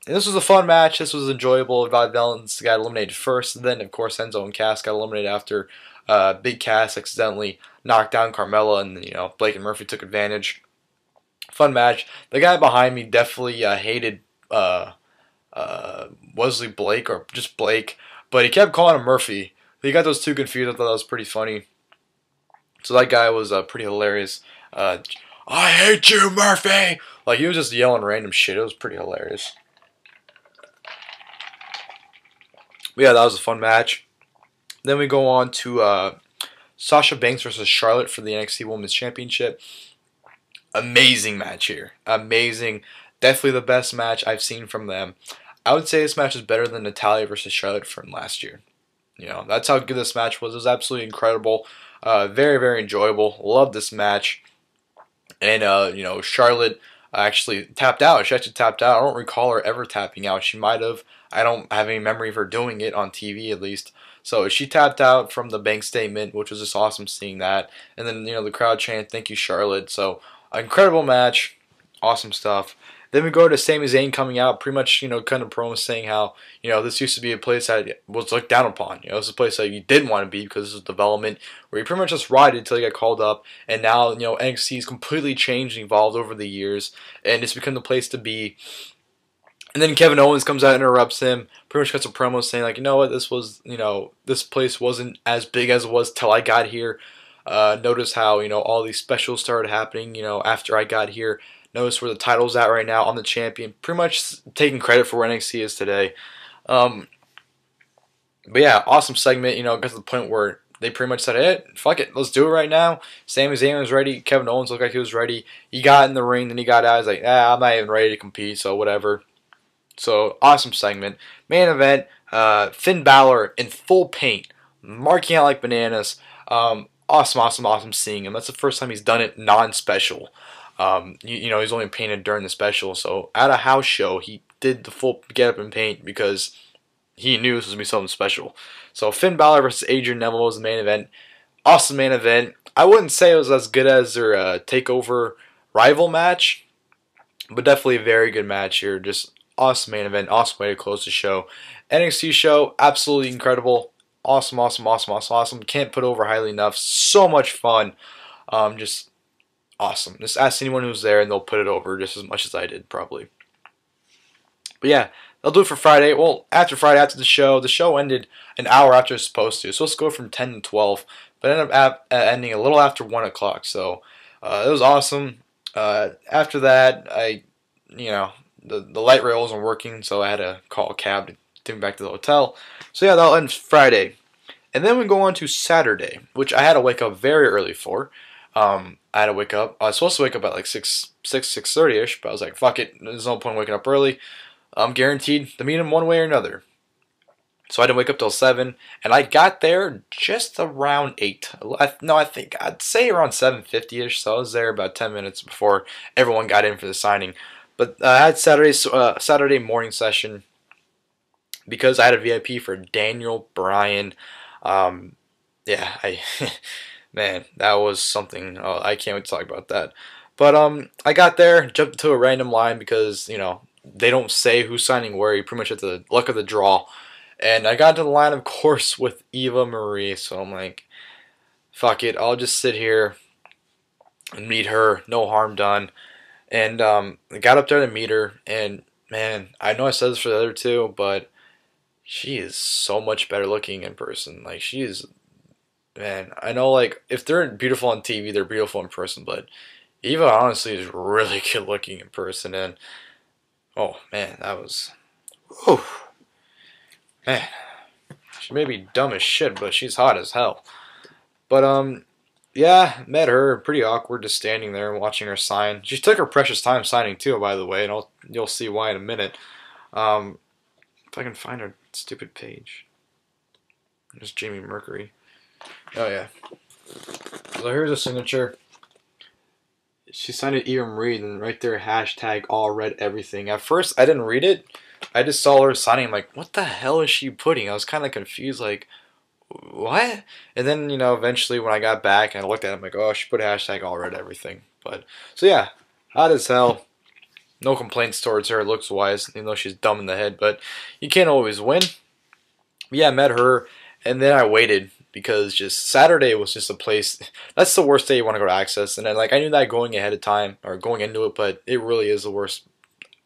And this was a fun match. This was enjoyable. Vaudevillains got eliminated first. Then, of course, Enzo and Cass got eliminated after Big Cass accidentally knocked down Carmella, and Blake and Murphy took advantage. Fun match. The guy behind me definitely hated Wesley Blake or just Blake, but he kept calling him Murphy. He got those two confused. I thought that was pretty funny. So that guy was pretty hilarious. I hate you, Murphy! Like, he was just yelling random shit. It was pretty hilarious. But yeah, that was a fun match. Then we go on to Sasha Banks versus Charlotte for the NXT Women's Championship. Amazing match here. Amazing. Definitely the best match I've seen from them. I would say this match is better than Natalya versus Charlotte from last year. That's how good this match was. It was absolutely incredible. Very, very enjoyable. Loved this match. And, Charlotte actually tapped out. She actually tapped out. I don't recall her ever tapping out. She might have. I don't have any memory of her doing it on TV, at least. So she tapped out from the bank statement, which was just awesome seeing that. And then, the crowd chanted, "Thank you, Charlotte." So, incredible match. Awesome stuff. Then we go to Sami Zayn coming out, pretty much, kind of promo saying how, this used to be a place that was looked down upon. This is a place that you didn't want to be because this was development, where you pretty much just ride it until you got called up. And now, NXT has completely changed and evolved over the years, and it's become the place to be. And then Kevin Owens comes out and interrupts him, pretty much cuts a promo saying, like, this place wasn't as big as it was till I got here. Notice how, all these specials started happening, after I got here. Notice where the title's at right now. I'm the champion. Pretty much taking credit for where NXT is today. But yeah, awesome segment. Got to the point where they pretty much said, "Hey, fuck it, let's do it right now." Sami Zayn was ready. Kevin Owens looked like he was ready. He got in the ring, then he got out. He's like, I'm not even ready to compete, so whatever. So awesome segment. Main event, Finn Balor in full paint, marking out like bananas. Awesome, awesome, awesome seeing him. That's the first time he's done it non-special. He's only painted during the special. So at a house show, he did the full get up and paint because he knew this was gonna be something special. So Finn Balor versus Adrian Neville was the main event. Awesome main event. I wouldn't say it was as good as their takeover rival match, but definitely a very good match here. Just awesome main event, awesome way to close the show. NXT show, absolutely incredible. Awesome, awesome, awesome, awesome, awesome. Can't put over highly enough. So much fun. Just awesome. Just ask anyone who's there and they'll put it over just as much as I did, probably. But yeah, they'll do it for Friday. Well, after Friday, after the show ended an hour after it's supposed to. So let's go from 10 to 12. But ended up ending a little after 1 o'clock. So it was awesome. After that, the light rail wasn't working, so I had to call a cab to take me back to the hotel. So yeah, that'll end Friday. And then we go on to Saturday, which I had to wake up very early for. I had to wake up. I was supposed to wake up at like 6:30ish, but I was like, fuck it. There's no point waking up early. I'm guaranteed to meet him one way or another. So I didn't wake up till 7, and I got there just around 8. I think I'd say around 7:50ish. So I was there about 10 minutes before everyone got in for the signing. But I had Saturday morning session because I had a VIP for Daniel Bryan. Yeah, man, that was something. Oh, I can't wait to talk about that. But I got there, jumped into a random line because they don't say who's signing where. You pretty much at the luck of the draw. And I got into the line, of course, with Eva Marie. So I'm like, fuck it, I'll just sit here and meet her. No harm done. And I got up there to meet her. And man, I know I said this for the other two, but she is so much better looking in person. Like, she is, man, I know, like, if they're beautiful on TV, they're beautiful in person. But Eva, honestly, is really good looking in person. And, oh, man, that was, whew. Man, she may be dumb as shit, but she's hot as hell. But yeah, met her. Pretty awkward, just standing there and watching her sign. She took her precious time signing too, by the way, and you'll see why in a minute. If I can find her stupid page. There's Jamie Mercury. Oh yeah. So here's a signature. She signed it Eva Marie, and right there, hashtag all read everything. At first, I didn't read it. I just saw her signing. I'm like, what the hell is she putting? I was kind of confused, like, what? And then, eventually when I got back and I looked at it, I'm like, oh, she put hashtag all read everything. But, so yeah, hot as hell. No complaints towards her looks wise, even though she's dumb in the head. But you can't always win. But yeah, I met her, and then I waited because just Saturday was just a place. That's the worst day you want to go to Access. And then, like, I knew that going ahead of time or going into it, but it really is the worst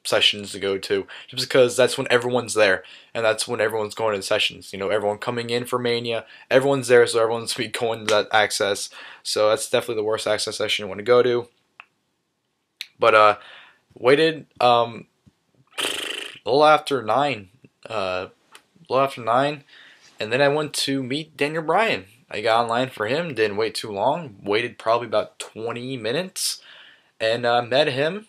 sessions to go to, just because that's when everyone's there, and that's when everyone's going to the sessions. Everyone coming in for Mania, everyone's there, so everyone's be going to that Access. So that's definitely the worst Access session you want to go to. But waited a little after 9, and then I went to meet Daniel Bryan. I got online for him, didn't wait too long, waited probably about 20 minutes, and met him.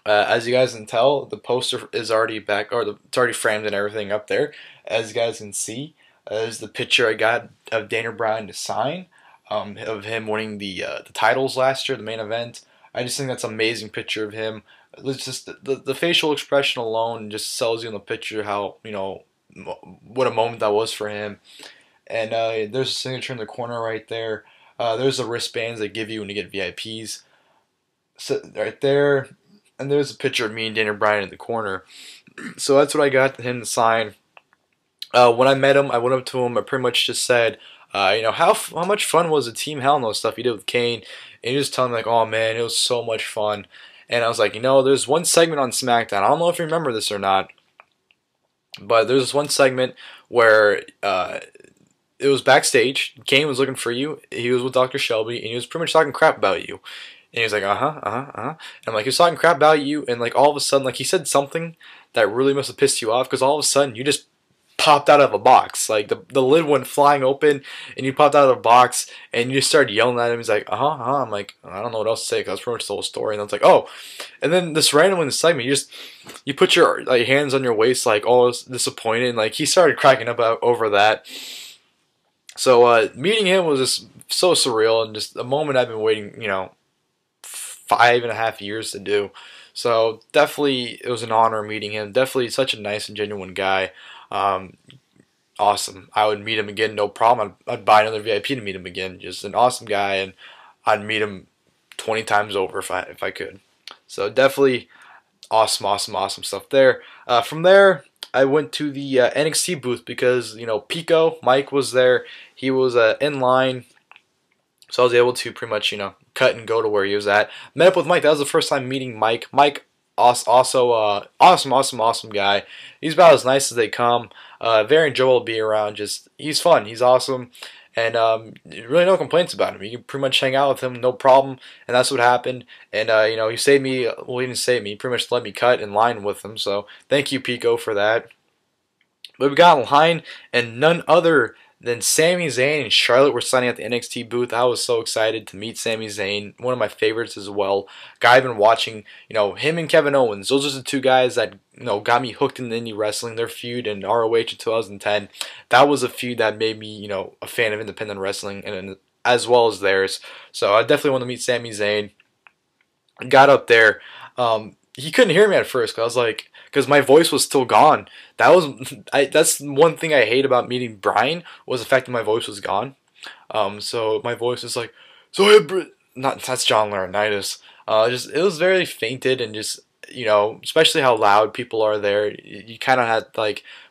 As you guys can tell, the poster is already back, or it's already framed and everything up there. As you guys can see, is the picture I got of Daniel Bryan to sign, of him winning the titles last year, the main event. I just think that's an amazing picture of him. It's just the facial expression alone just sells you in the picture how, what a moment that was for him. And there's a signature in the corner right there. There's the wristbands they give you when you get VIPs. So right there. And there's a picture of me and Daniel Bryan in the corner. So that's what I got him to sign. When I met him, I went up to him. I pretty much just said, how much fun was the Team Hell No stuff you did with Kane? And he just telling me, like, oh man, it was so much fun. And I was like, there's one segment on SmackDown. I don't know if you remember this or not, but there's this one segment where it was backstage. Kane was looking for you. He was with Dr. Shelby, and he was pretty much talking crap about you. And he was like, And I'm like, he was talking crap about you, and like all of a sudden, like he said something that really must have pissed you off, because all of a sudden you just popped out of a box. Like the lid went flying open, and he popped out of the box, and you just started yelling at him. He's like, I'm like, I don't know what else to say, because that's pretty much the whole story. And I was like, oh. And then this randomly in the segment, you put your like hands on your waist, like all disappointed. And, like he started cracking up over that. So meeting him was just so surreal, and just a moment I've been waiting, 5.5 years to do. So definitely, it was an honor meeting him. Definitely such a nice and genuine guy. Awesome. I would meet him again, no problem. I'd buy another VIP to meet him again. Just an awesome guy, and I'd meet him 20 times over if I could. So definitely awesome stuff there. From there, I went to the NXT booth because Pico Mike was there. He was in line, so I was able to pretty much cut and go to where he was at. Met up with Mike. That was the first time meeting Mike. Mike also awesome guy. He's about as nice as they come. Very enjoyable to be around. Just he's fun. He's awesome. And really no complaints about him. You can pretty much hang out with him, no problem. And that's what happened. And he saved me. Well, he didn't save me. He pretty much let me cut in line with him. So thank you, Pico, for that. But we got in line, and none other than Sami Zayn and Charlotte were signing at the NXT booth. I was so excited to meet Sami Zayn, one of my favorites as well. Guy I've been watching, him and Kevin Owens. Those are the two guys that got me hooked in indie wrestling. Their feud in ROH in 2010. That was a feud that made me, a fan of independent wrestling, and as well as theirs. So I definitely want to meet Sami Zayn. Got up there. He couldn't hear me at first because my voice was still gone. That's one thing I hate about meeting Brian, was the fact that my voice was gone. So my voice is like, that's John Laurinaitis. It was very fainted, and just especially how loud people are there. You kind of had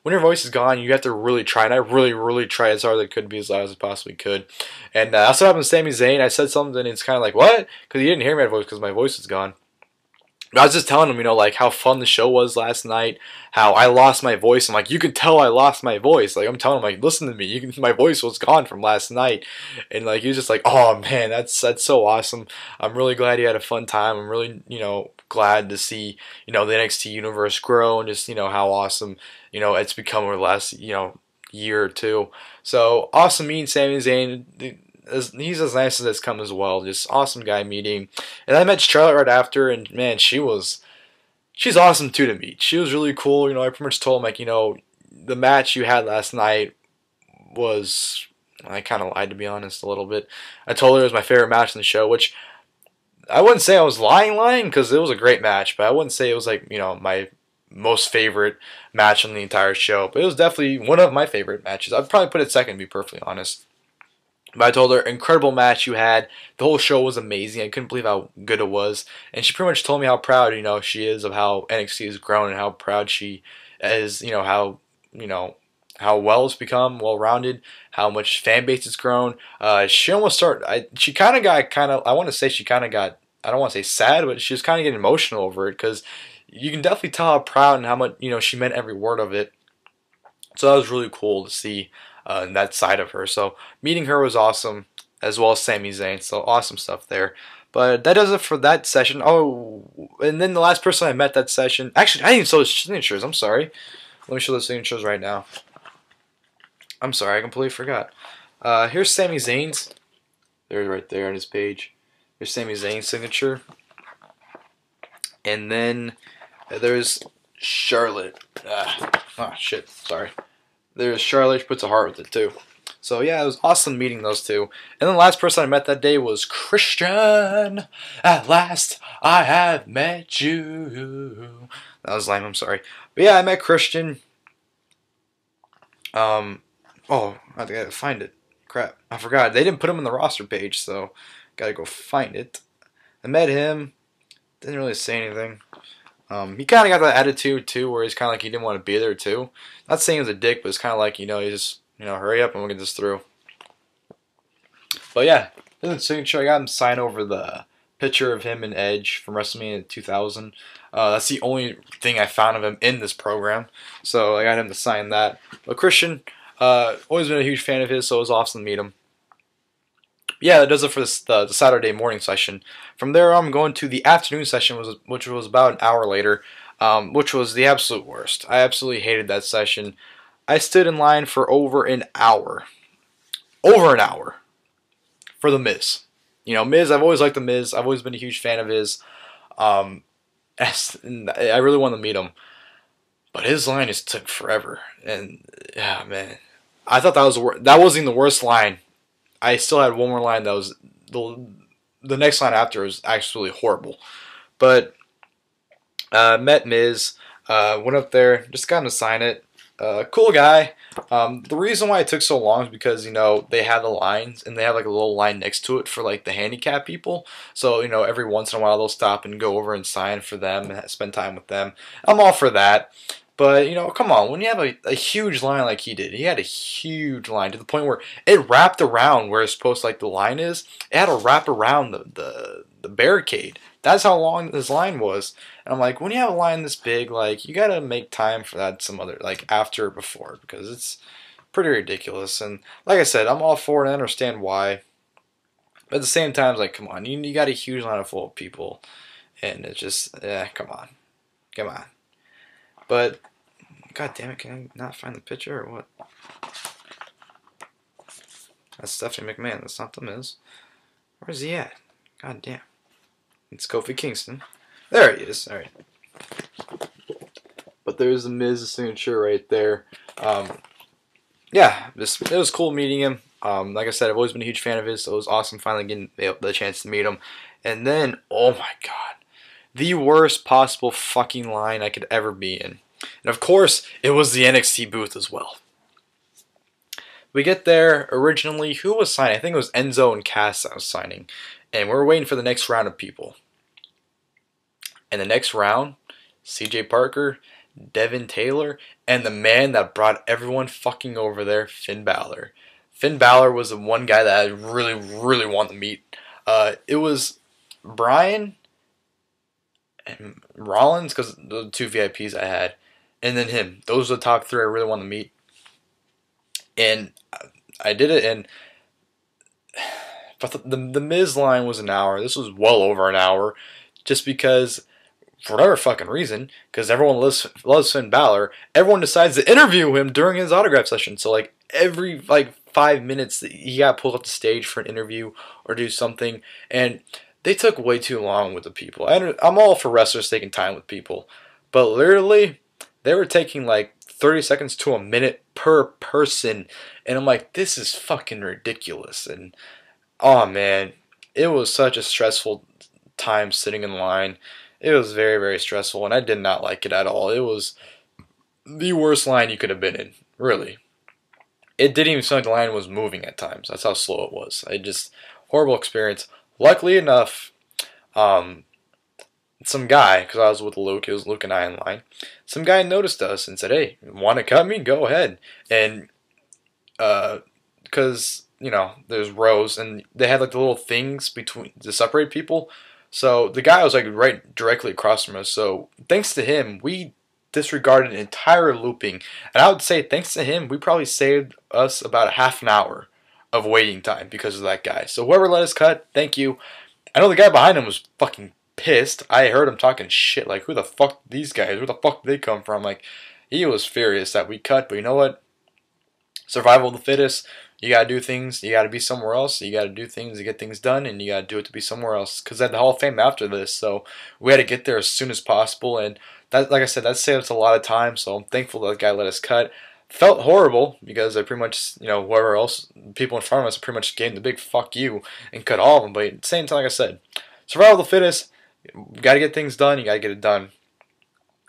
when your voice is gone, you have to really try, and I really tried as hard as I could, be as loud as I possibly could. And that's what happened to Sami Zayn. I said something, and it's kind of like, what? Because he didn't hear my voice because my voice was gone. I was just telling him, how fun the show was last night, how I lost my voice. I'm like, you can tell I lost my voice. I'm telling him, listen to me. My voice was gone from last night. And, he was just like, oh, man, that's so awesome. I'm really glad you had a fun time. I'm really, glad to see, the NXT universe grow, and just, how awesome, it's become over the last, year or two. So, awesome meeting Sami Zayn. He's as nice as it's come as well. Just awesome guy meeting. And I met Charlotte right after, and man, she's awesome too to meet. She was really cool. I pretty much told him the match you had last night was, I kind of lied, to be honest, a little bit. I told her it was my favorite match in the show, which I wouldn't say I was lying because it was a great match, but I wouldn't say it was my most favorite match on the entire show. But it was definitely one of my favorite matches. I'd probably put it second, to be perfectly honest. But I told her, incredible match you had. The whole show was amazing. I couldn't believe how good it was. And she pretty much told me how proud, she is of how NXT has grown, and how proud she is, how well it's become, well-rounded, how much fan base it's grown. She almost started, she kind of got, I want to say she kind of got, I don't want to say sad, but she was kind of getting emotional over it, because you can definitely tell how proud and how much, she meant every word of it. So that was really cool to see. That side of her. So meeting her was awesome, as well as Sami Zayn. So awesome stuff there. But that does it for that session. Oh, and then the last person I met that session. Actually, I didn't show his signatures. I'm sorry. Let me show the signatures right now. I'm sorry, I completely forgot. Here's Sami Zayn's. There's right there on his page. Here's Sami Zayn's signature. And then there's Charlotte. Shit. Sorry. There's Charlotte. She puts a heart with it too. So yeah, it was awesome meeting those two. And then the last person I met that day was Christian. At last, I have met you. That was lame. I'm sorry. But yeah, I met Christian. Oh, I gotta find it. Crap, I forgot. They didn't put him on the roster page, so gotta go find it. I met him. Didn't really say anything. He kind of got that attitude too, where he's kind of like he didn't want to be there too. Not saying he's a dick, but it's kind of like, he just, hurry up and we'll get this through. But yeah, this is the signature. I got him sign over the picture of him and Edge from WrestleMania 2000. That's the only thing I found of him in this program, so I got him to sign that. But Christian, always been a huge fan of his, so it was awesome to meet him. Yeah, that does it for the Saturday morning session. From there, I'm going to the afternoon session, which was about an hour later, which was the absolute worst. I absolutely hated that session. I stood in line for over an hour. Over an hour. For The Miz. You know, Miz, I've always liked The Miz. I've always been a huge fan of his. I really wanted to meet him. But his line just took forever. And, yeah, man. I thought that wasn't the worst line. I still had one more line that was... The next line after was actually horrible. But, met Miz. Went up there. Just got him to sign it. Cool guy. The reason why it took so long is because, you know, they had the lines and they have like a little line next to it for like the handicapped people. So, you know, every once in a while they'll stop and go over and sign for them and spend time with them. I'm all for that. But, you know, come on, when you have a huge line like he did, he had a huge line to the point where it wrapped around where it's supposed to, like, the line is. It had to wrap around the barricade. That's how long this line was. And I'm like, when you have a line this big, like, you gotta make time for that some other, like, after or before, because it's pretty ridiculous. And like I said, I'm all for it and I understand why. But at the same time, it's like, come on, you got a huge line full of people. And it's just, come on. Come on. But, god damn it, can I not find the picture or what? That's Stephanie McMahon, that's not The Miz. Where's he at? God damn. It's Kofi Kingston. There he is, alright. But there's The Miz's signature right there. Yeah, it was cool meeting him. Like I said, I've always been a huge fan of his, so it was awesome finally getting the chance to meet him. And then, oh my god, the worst possible fucking line I could ever be in. And of course, it was the NXT booth as well. We get there, originally, who was signing? I think it was Enzo and Cass that was signing. And we were waiting for the next round of people. And the next round, CJ Parker, Devin Taylor, and the man that brought everyone fucking over there, Finn Balor. Finn Balor was the one guy that I really, really wanted to meet. It was Bryan and Rollins, because the two VIPs I had, and then him. Those are the top three I really wanted to meet. And I did it, and but the Miz line was an hour. This was well over an hour, just because, for whatever fucking reason, because everyone loves Finn Balor, everyone decides to interview him during his autograph session. So like every 5 minutes, he got pulled up the stage for an interview or do something, and they took way too long with the people. I'm all for wrestlers taking time with people, but literally, they were taking like 30 seconds to a minute per person, and I'm like, this is fucking ridiculous. And oh man, it was such a stressful time sitting in line. It was very, very stressful, and I did not like it at all. It was the worst line you could have been in, really. It didn't even sound like the line was moving at times. That's how slow it was. Horrible experience. Luckily enough, some guy, because I was with Luke, it was Luke and I in line, some guy noticed us and said, hey, want to cut me? Go ahead. And, because, you know, there's rows, and they had like the little things between to separate people. So the guy was like right directly across from us. So thanks to him, we disregarded an entire looping. And I would say thanks to him, we probably saved us about a half an hour of waiting time because of that guy. So whoever let us cut, thank you. I know the guy behind him was fucking pissed. I heard him talking shit like, who the fuck these guys? Where the fuck did they come from? Like, he was furious that we cut. But you know what? Survival of the fittest. You gotta do things. You gotta be somewhere else. You gotta do things to get things done, and you gotta do it to be somewhere else. Because they had the Hall of Fame after this, so we had to get there as soon as possible. And that, like I said, that saved us a lot of time. So I'm thankful that guy let us cut. Felt horrible because I pretty much, you know, whoever else, people in front of us, pretty much gave the big fuck you and cut all of them. But at the same time, like I said, survival of the fittest. You gotta get things done. You gotta get it done.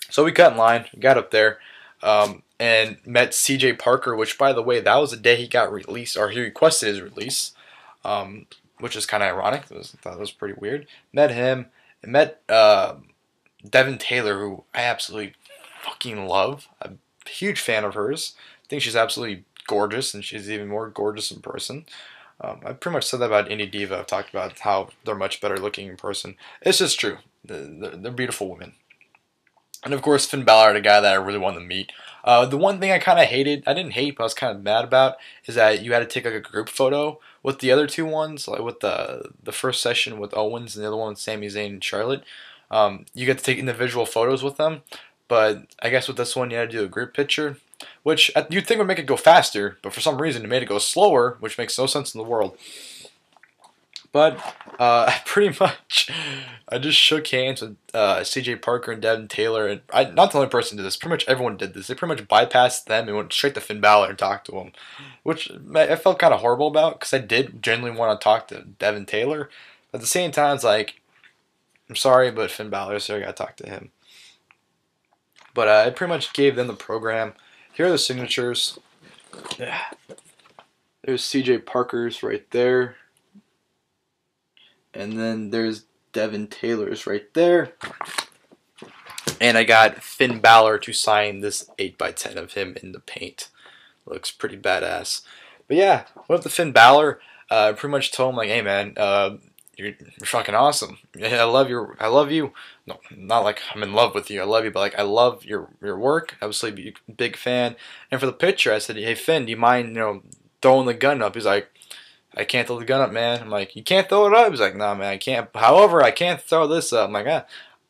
So we cut in line. We got up there. And met CJ Parker, which, by the way, that was the day he got released, or he requested his release, which is kind of ironic. I thought it was pretty weird. Met him, and met Devin Taylor, who I absolutely fucking love. I'm a huge fan of hers. I think she's absolutely gorgeous, and she's even more gorgeous in person. I pretty much said that about Indie Diva. I've talked about how they're much better looking in person. It's just true. They're beautiful women. And of course, Finn Balor, the guy that I really wanted to meet. The one thing I kind of hated, I didn't hate, but I was kind of mad about, is that you had to take like a group photo with the other two ones, like with the first session with Owens and the other one with Sami Zayn and Charlotte. You get to take individual photos with them, but I guess with this one you had to do a group picture. which you'd think would make it go faster, but for some reason it made it go slower, which makes no sense in the world. But pretty much, I just shook hands with C.J. Parker and Devin Taylor, and not the only person did this. Pretty much everyone did this. They pretty much bypassed them and went straight to Finn Balor and talked to him, which I felt kind of horrible about because I did genuinely want to talk to Devin Taylor. But at the same time, it's like, I'm sorry, but Finn Balor, so I got to talk to him. But I pretty much gave them the program. Here are the signatures. There's C.J. Parker's right there. And then there's Devin Taylor's right there. And I got Finn Balor to sign this 8x10 of him in the paint. Looks pretty badass. But yeah, went up to Finn Balor. Pretty much told him, like, hey man, you're fucking awesome. I love you. No, not like I'm in love with you. I love you, but like I love your work. Obviously, big fan. And for the picture, I said, hey Finn, do you mind throwing the gun up? He's like, I can't throw the gun up, man. I'm like, you can't throw it up? He's like, nah, man, I can't. However, I can't throw this up. I'm like,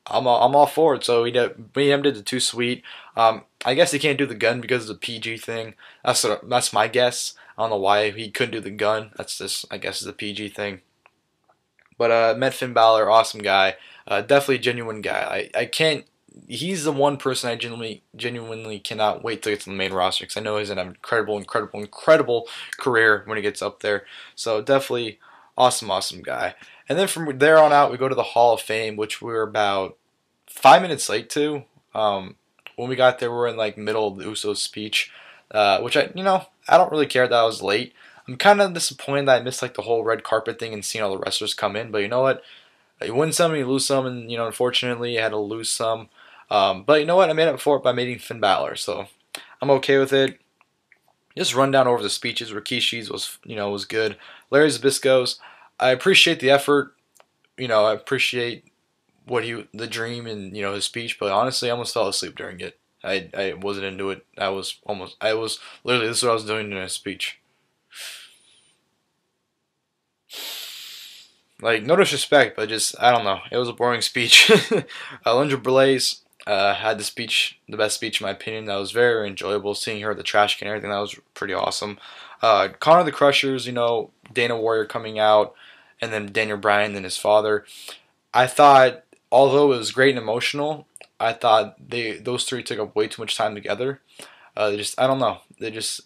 I'm all for it. So we did the Too Sweet. I guess he can't do the gun because of the PG thing. That's my guess. I don't know why he couldn't do the gun. That's just, I guess, is a PG thing. But met Finn Balor, awesome guy. Definitely a genuine guy. I can't. He's the one person I genuinely cannot wait to get to the main roster because I know he's gonna have an incredible career when he gets up there. So definitely awesome guy. And then from there on out, we go to the Hall of Fame, which we were about 5 minutes late to. When we got there, we were in like middle of the Usos speech, which I don't really care that I was late. I'm kind of disappointed that I missed like the whole red carpet thing and seeing all the wrestlers come in. But you know what? You win some, you lose some, and unfortunately, I had to lose some. But you know what? I made up for it by meeting Finn Balor, so I'm okay with it. Just run down over the speeches. Rikishi's was good. Larry Zbyszko's, I appreciate the effort. I appreciate the dream and his speech. But honestly, I almost fell asleep during it. I wasn't into it. I was literally, this is what I was doing during his speech. Like, no disrespect, but just, I don't know. It was a boring speech. Alundra Blaze had the best speech in my opinion. That was very enjoyable. Seeing her at the trash can and everything, that was pretty awesome. Connor the Crushers, Dana Warrior coming out, and then Daniel Bryan and his father. I thought, although it was great and emotional, I thought those three took up way too much time together. I don't know.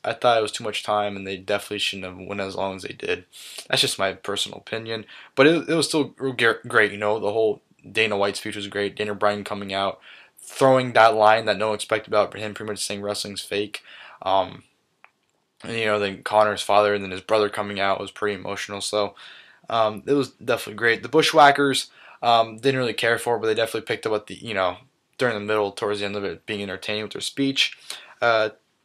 I thought it was too much time, and they definitely shouldn't have went as long as they did. That's just my personal opinion. But it was still great, the whole Dana White speech was great. Daniel Bryan coming out, throwing that line that no one expected about him, pretty much saying wrestling's fake. And, then Connor's father and then his brother coming out was pretty emotional. So it was definitely great. The Bushwhackers didn't really care for it, but they definitely picked up at the, during the middle, towards the end of it, being entertaining with their speech.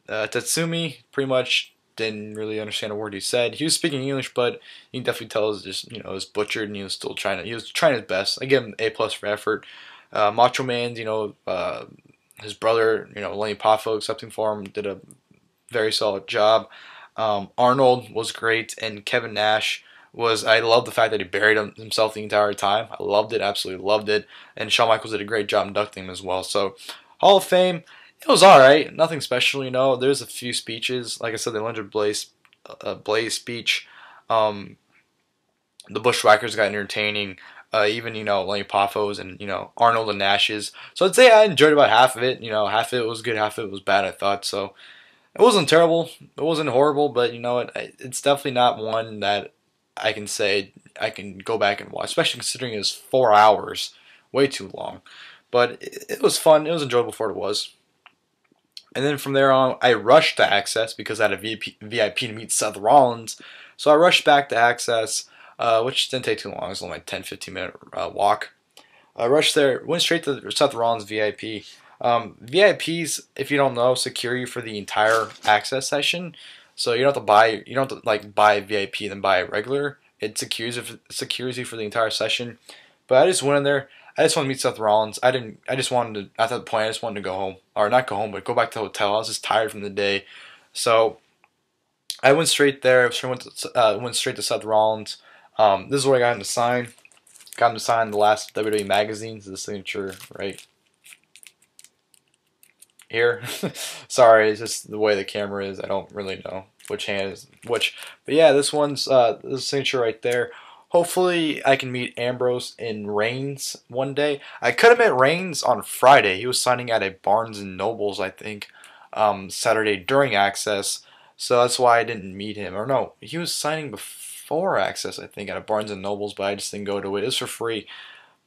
Tatsumi pretty much didn't really understand a word he said. He was speaking English, but you can definitely tell it was just, it was butchered, and he was trying his best. I give him A+ for effort. Macho Man's, his brother, Lenny Poffo accepting for him, did a very solid job. Arnold was great, and Kevin Nash I love the fact that he buried himself the entire time. I loved it, absolutely loved it. And Shawn Michaels did a great job inducting him as well. So, Hall of Fame, it was alright, nothing special, There's a few speeches, like I said, the Alundra Blaze speech. The Bushwhackers got entertaining. Even Lenny Poffo's and Arnold and Nash's. So I'd say I enjoyed about half of it. Half of it was good, half of it was bad. I thought so. It wasn't terrible. It wasn't horrible, but it's definitely not one that I can say I can go back and watch, especially considering it was 4 hours, way too long. But it was fun. It was enjoyable for what it was. And then from there on, I rushed to Access because I had a VIP to meet Seth Rollins. So I rushed back to Access, which didn't take too long. It was only like 10-15 minute walk. I rushed there, went straight to Seth Rollins VIP. VIPs, if you don't know, secure you for the entire Access session. So you don't have to buy VIP and then buy a regular. It secures you for the entire session. But I just went in there. I just wanted to meet Seth Rollins. At that point, I just wanted to go home. Or not go home, but go back to the hotel. I was just tired from the day. So I went straight there. Went straight to Seth Rollins. This is where I got him to sign. Got him to sign the last WWE magazines, the signature, right? here. Sorry, it's just the way the camera is. I don't really know which hand is which. But yeah, this one's the signature right there. Hopefully, I can meet Ambrose in Reigns one day. I could have met Reigns on Friday. He was signing at a Barnes and Nobles, I think, Saturday during Access. So that's why I didn't meet him. Or no, he was signing before Access, I think, at a Barnes and Nobles, but I just didn't go to it. It was for free.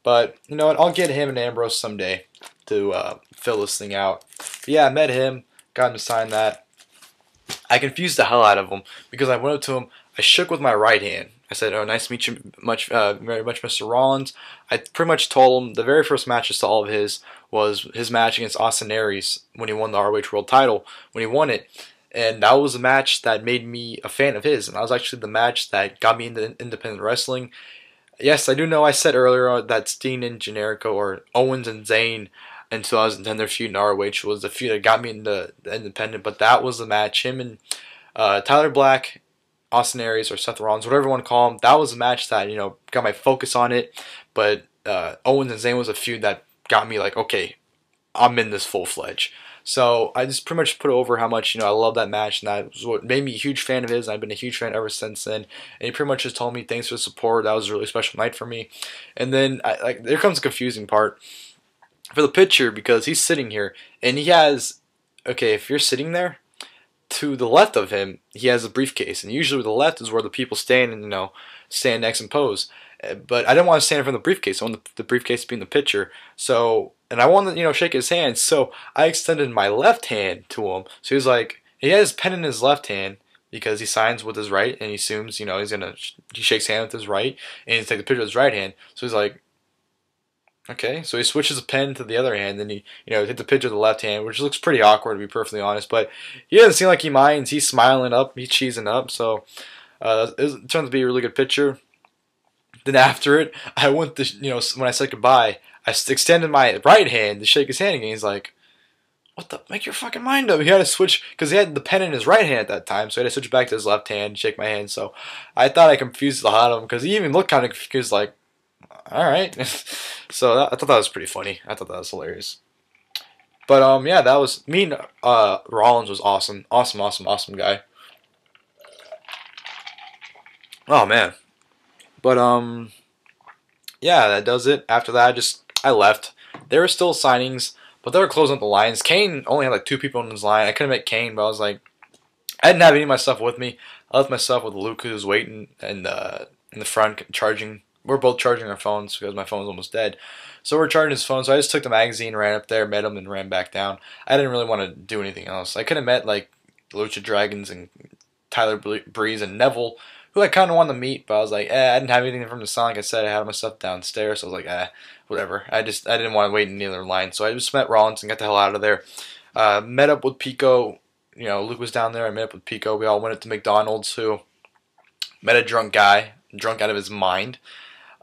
But you know what? I'll get him and Ambrose someday to fill this thing out. But yeah, I met him, got him to sign that. I confused the hell out of him because I went up to him. I shook with my right hand. I said, "Oh, nice to meet you, very much, Mr. Rollins." I pretty much told him the very first match I saw of his was his match against Austin Aries when he won the ROH World Title. When he won it, and that was the match that made me a fan of his, and that was actually the match that got me into independent wrestling. Yes, I do know I said earlier that Steen and Generico, or Owens and Zayn in 2010, their feud in ROH was the feud that got me into the independent, but that was the match. Him and Tyler Black, Austin Aries, or Seth Rollins, whatever you want to call him, that was the match that, you know, got my focus on it. But Owens and Zayn was a feud that got me like, okay, I'm in this full-fledged. So I just pretty much put over how much, you know, I love that match, and that was what made me a huge fan of his, and I've been a huge fan ever since then. And he pretty much just told me thanks for the support. That was a really special night for me. And then there comes the confusing part for the picture, because he's sitting here and he has, okay, if you're sitting there, to the left of him he has a briefcase, and usually the left is where the people stand and, you know, stand next and pose. But I didn't want to stand in front of the briefcase. I wanted the briefcase to be in the picture. So, and I wanted to, you know, shake his hand. So I extended my left hand to him. So he was like, he had his pen in his left hand because he signs with his right, and he assumes, you know, he shakes hand with his right, and he's take the picture with his right hand. So he's like, okay. So he switches the pen to the other hand, and he, you know, hit the picture with the left hand, which looks pretty awkward, to be perfectly honest. But he doesn't seem like he minds. He's smiling up. He's cheesing up. So it turns to be a really good picture. Then after it, I went to, you know, when I said goodbye, I extended my right hand to shake his hand again. He's like, what the, make your fucking mind up. He had to switch, because he had the pen in his right hand at that time, so he had to switch back to his left hand and shake my hand. So I thought I confused the hell out of him, because he even looked kind of confused, like, alright. So I thought that was pretty funny. I thought that was hilarious. But yeah, that was, me and Rollins was awesome. Awesome guy. Oh man. But yeah, that does it. After that, I left. There were still signings, but they were closing up the lines. Kane only had like 2 people in his line. I couldn't make Kane, but I was like, I didn't have any of my stuff with me. I left my stuff with Luke, who was waiting in the front charging. We're both charging our phones because my phone was almost dead. So we're charging his phone. So I just took the magazine, ran up there, met him, and ran back down. I didn't really want to do anything else. I could have met like Lucha Dragons and Tyler Breeze and Neville, who I kind of wanted to meet, but I was like, I didn't have anything from the sign. Like I said, I had my stuff downstairs, so I was like, whatever. I didn't want to wait in the other line, so I just met Rollins and got the hell out of there. Met up with Pico. You know, Luke was down there. I met up with Pico. We all went up to McDonald's. Who met a drunk guy, drunk out of his mind,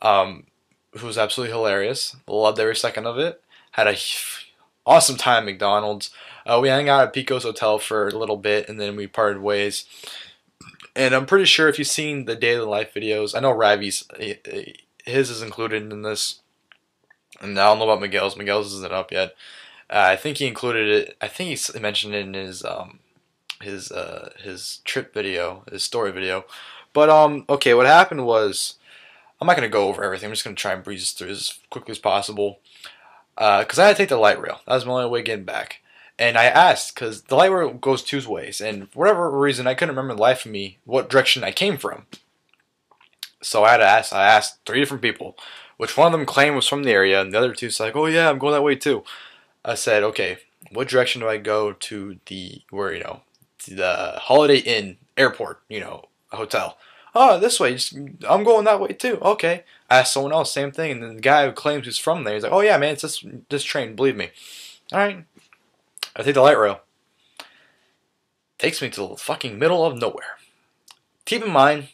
who was absolutely hilarious. Loved every second of it. Had a awesome time at McDonald's. We hung out at Pico's hotel for a little bit, and then we parted ways. And I'm pretty sure if you've seen the daily life videos, I know Ravi's, his is included in this. And I don't know about Miguel's. Miguel's isn't up yet. I think he included it. I think he mentioned it in his trip video, his story video. But okay, what happened was, I'm not gonna go over everything. I'm just gonna try and breeze through this as quickly as possible. Because I had to take the light rail. That was my only way getting back. And I asked, because the light rail goes 2 ways, and for whatever reason, I couldn't remember the life of me what direction I came from. So I had to ask. I asked 3 different people, which one of them claimed was from the area, and the other 2 said, like, oh yeah, I'm going that way too. I said, okay, what direction do I go to the, where, you know, to the Holiday Inn airport, you know, a hotel? Oh, this way. I'm going that way too. Okay. I asked someone else, same thing, and then the guy who claims he's from there, he's like, oh yeah, man, it's this train, believe me. All right. I take the light rail. Takes me to the fucking middle of nowhere. Keep in mind,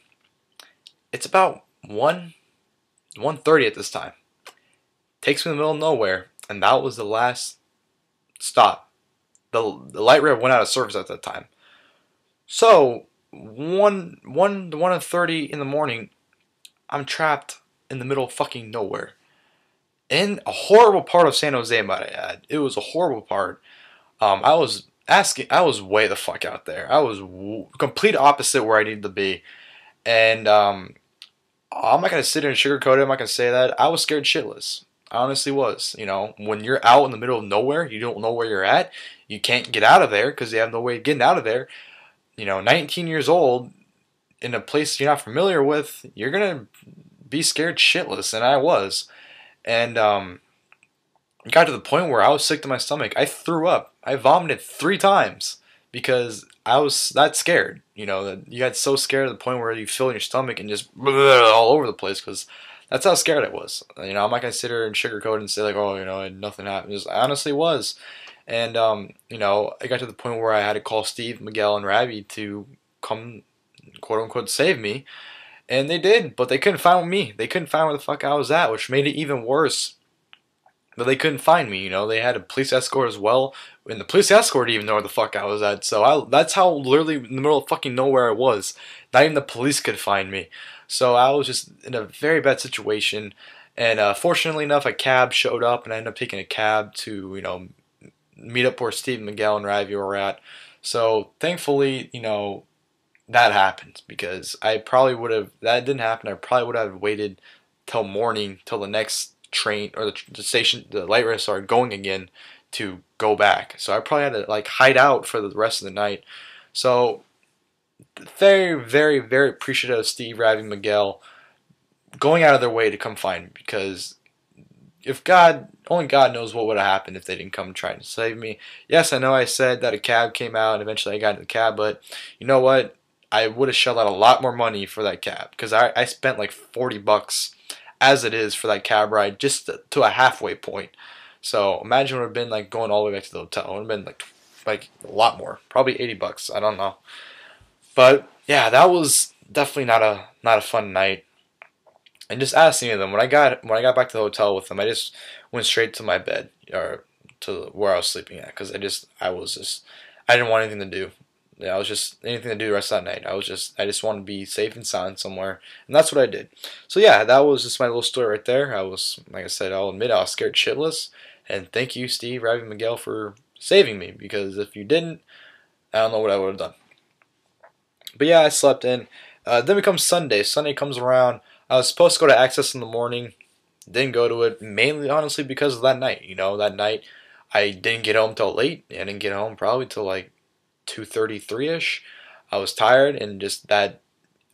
it's about 1:30 at this time. Takes me to the middle of nowhere, and that was the last stop. The light rail went out of service at that time. So 1:30 in the morning, I'm trapped in the middle of fucking nowhere. In a horrible part of San Jose, might I add. It was a horrible part. I was way the fuck out there. I was complete opposite where I needed to be, and I'm not gonna sit here and sugarcoat it. I'm not gonna say that. I was scared shitless. I honestly was. You know, when you're out in the middle of nowhere, you don't know where you're at. You can't get out of there because you have no way of getting out of there. You know, 19 years old in a place you're not familiar with, you're gonna be scared shitless, and I was. And it got to the point where I was sick to my stomach. I threw up. I vomited 3 times because I was that scared. You know, that you got so scared to the point where you feel in your stomach and just all over the place because that's how scared I was. You know, I'm not gonna sit here and sugarcoat and say like, oh, you know, nothing happened. Just, I honestly was. And you know, I got to the point where I had to call Steve, Miguel, and Ravi to come, quote unquote, save me, and they did, but they couldn't find me. They couldn't find where the fuck I was at, which made it even worse. But they couldn't find me. You know, they had a police escort as well, and the police escort didn't even know where the fuck I was at. So that's how literally in the middle of fucking nowhere I was. Not even the police could find me. So I was just in a very bad situation. And fortunately enough, a cab showed up, and I ended up taking a cab to, you know, meet up where Steve, Miguel, and Ravi were at. So thankfully, you know, that happened because I probably would have. That didn't happen. I probably would have waited till morning, till the next train or the station, the light rail started going again to go back. So I probably had to like hide out for the rest of the night. So very, very, very appreciative of Steve, Ravi, Miguel going out of their way to come find me because if God, only God knows what would have happened if they didn't come trying to save me. Yes, I know I said that a cab came out and eventually I got in the cab, but you know what? I would have shelled out a lot more money for that cab because I spent like $40 as it is for that cab ride just to a halfway point. So imagine it would have been like going all the way back to the hotel. It would have been like a lot more, probably $80. I don't know, but yeah, that was definitely not a fun night. And just asking them when I got back to the hotel with them, I just went straight to my bed or to where I was sleeping at because I didn't want anything to do. Yeah, I was just anything to do the rest of that night. I just wanted to be safe and sound somewhere, and that's what I did. So yeah, that was just my little story right there. I was, like I said, I'll admit I was scared shitless, and thank you, Steve, Ravi, and Miguel for saving me because if you didn't, I don't know what I would have done. But yeah, I slept in. Then it comes Sunday. Sunday comes around. I was supposed to go to Access in the morning. Didn't go to it mainly, honestly, because of that night. You know, that night I didn't get home till late. I didn't get home probably till like 2:33ish. I was tired and just that.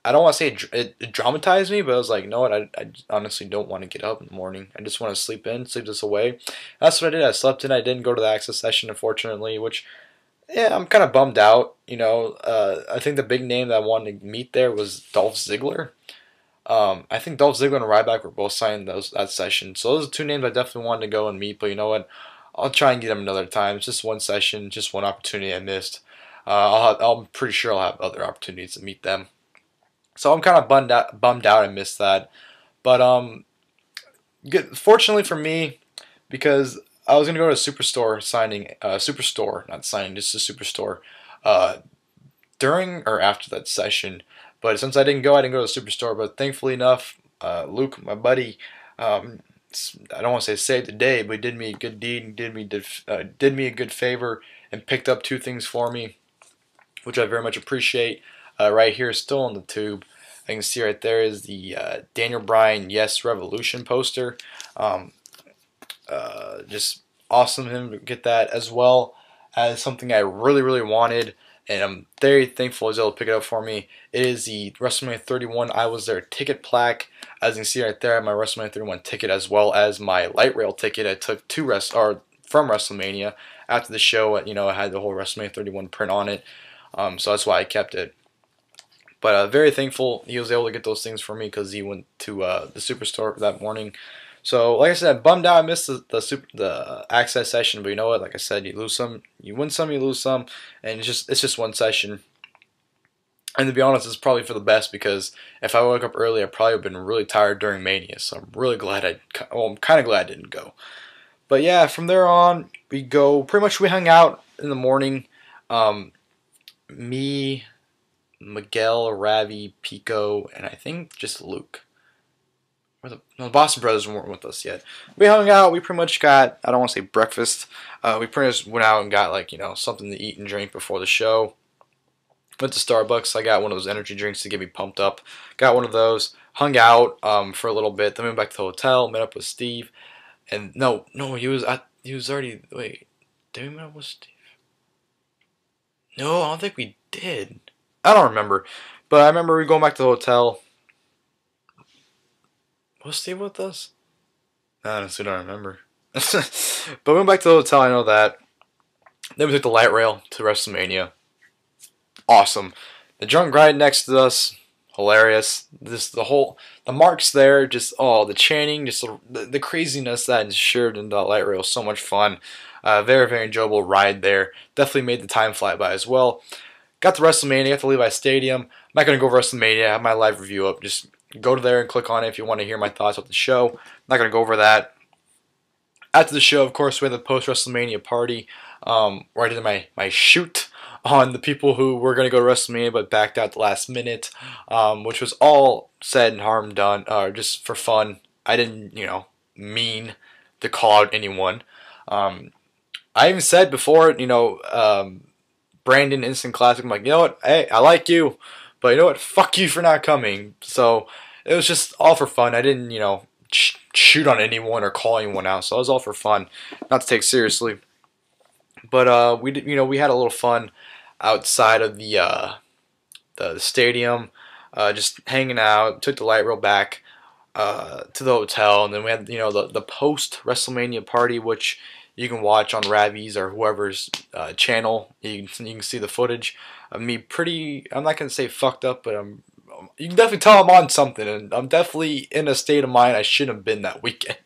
I don't want to say it dramatized me, but I was like, you know what? I honestly don't want to get up in the morning. I just want to sleep in, sleep this away. That's what I did. I slept in. I didn't go to the Access session, unfortunately, which yeah, I'm kind of bummed out. You know, I think the big name that I wanted to meet there was Dolph Ziggler. I think Dolph Ziggler and Ryback were both signed that session. So those are 2 names I definitely wanted to go and meet. But you know what? I'll try and get them another time. It's just one session, just one opportunity I missed. I'm pretty sure I'll have other opportunities to meet them. So I'm kind of bummed out I missed that. But fortunately for me, because I was gonna go to a Superstore signing, Superstore, not signing, just a Superstore, uh, during or after that session. But since I didn't go to the Superstore. But thankfully enough, Luke, my buddy, um, I don't want to say saved the day, but he did me a good deed and did me a good favor and picked up 2 things for me, which I very much appreciate. Right here, still on the tube. I can see right there is the Daniel Bryan Yes Revolution poster. Um, just awesome of him to get that, as well as something I really, really wanted, and I'm very thankful he's able to pick it up for me. It is the WrestleMania 31 I Was There ticket plaque. As you can see right there, I have my WrestleMania 31 ticket as well as my light rail ticket I took from WrestleMania after the show. You know, I had the whole WrestleMania 31 print on it, so that's why I kept it. But very thankful he was able to get those things for me because he went to the Superstore that morning. So, like I said, bummed out I missed the Access session, but you know what? Like I said, you lose some, you win some, you lose some, and it's just one session. And to be honest, it's probably for the best because if I woke up early, I probably would have been really tired during Mania. So I'm really glad I'm kind of glad I didn't go. But yeah, from there on, we hung out in the morning. Me, Miguel, Ravi, Pico, and I think just Luke. No, the Boston Brothers weren't with us yet. We hung out. We pretty much got, I don't want to say breakfast. We pretty much went out and got like, something to eat and drink before the show. Went to Starbucks. I got one of those energy drinks to get me pumped up. Got one of those. Hung out for a little bit. Then went back to the hotel. Met up with Steve. And no, he was already. Wait, did we meet up with Steve? No, I don't think we did. I don't remember. But I remember we going back to the hotel. Was Steve with us? I honestly don't remember. But we went back to the hotel, I know that. Then we took the light rail to WrestleMania. Awesome. The drunk guy next to us, hilarious. The marks there, just the chanting, just the craziness that ensured in the light rail, so much fun. Very, very enjoyable ride there. Definitely made the time fly by as well. Got to WrestleMania, got to Levi Stadium. I'm not going to go over WrestleMania, I have my live review up. Just go to there and click on it if you want to hear my thoughts about the show. I'm not going to go over that. After the show, of course, we had the post-WrestleMania party where I did my shoot on the people who were going to go to WrestleMania but backed out the last minute, which was all said and harm done, just for fun. I didn't, mean to call out anyone. I even said before, Brandon Instant Classic, I'm like, you know what, hey, I like you, but you know what, fuck you for not coming. So it was just all for fun. I didn't, shoot on anyone or call anyone out, so it was all for fun, not to take seriously. But we had a little fun outside of the stadium, just hanging out. Took the light rail back to the hotel, and then we had the post WrestleMania party, which you can watch on Ravi's or whoever's channel. You can see the footage of me I'm not gonna say fucked up, but you can definitely tell I'm on something, and I'm definitely in a state of mind I shouldn't have been that weekend.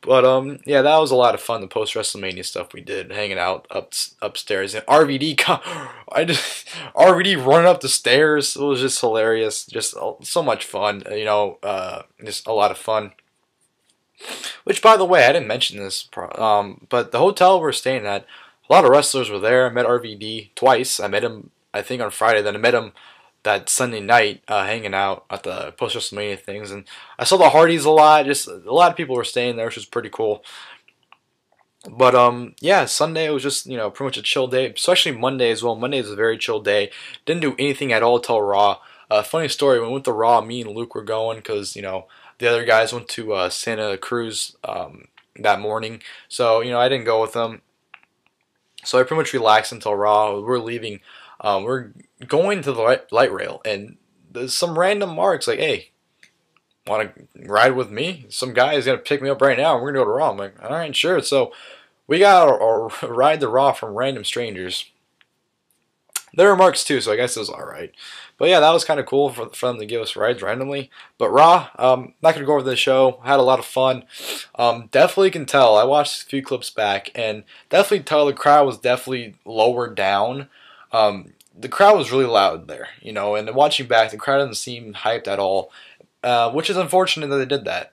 But yeah, that was a lot of fun. The post WrestleMania stuff we did, hanging out upstairs, and RVD running up the stairs. It was just hilarious, just so much fun. Just a lot of fun. Which, by the way, I didn't mention this, but the hotel we're staying at, a lot of wrestlers were there. I met RVD twice. I met him, I think, on Friday. Then I met him that Sunday night, hanging out at the post WrestleMania things, and I saw the Hardys a lot. Just a lot of people were staying there, which was pretty cool. But yeah, Sunday was just pretty much a chill day, especially Monday as well. Monday is a very chill day. Didn't do anything at all till Raw. Funny story, when we went to Raw, me and Luke were going because the other guys went to Santa Cruz that morning, so I didn't go with them. So I pretty much relaxed until Raw. We're leaving. We're going to the light rail, and there's some random marks like, hey, want to ride with me? Some guy is going to pick me up right now, and we're going to go to Raw. I'm like, all right, sure. So we got a ride to Raw from random strangers. There were marks too, so I guess it was all right. But yeah, that was kind of cool for them to give us rides randomly. But Raw, not going to go over the show. Had a lot of fun. Definitely can tell. I watched a few clips back, and definitely tell the crowd was definitely lower down. The crowd was really loud there, and watching back, the crowd doesn't seem hyped at all, which is unfortunate that they did that,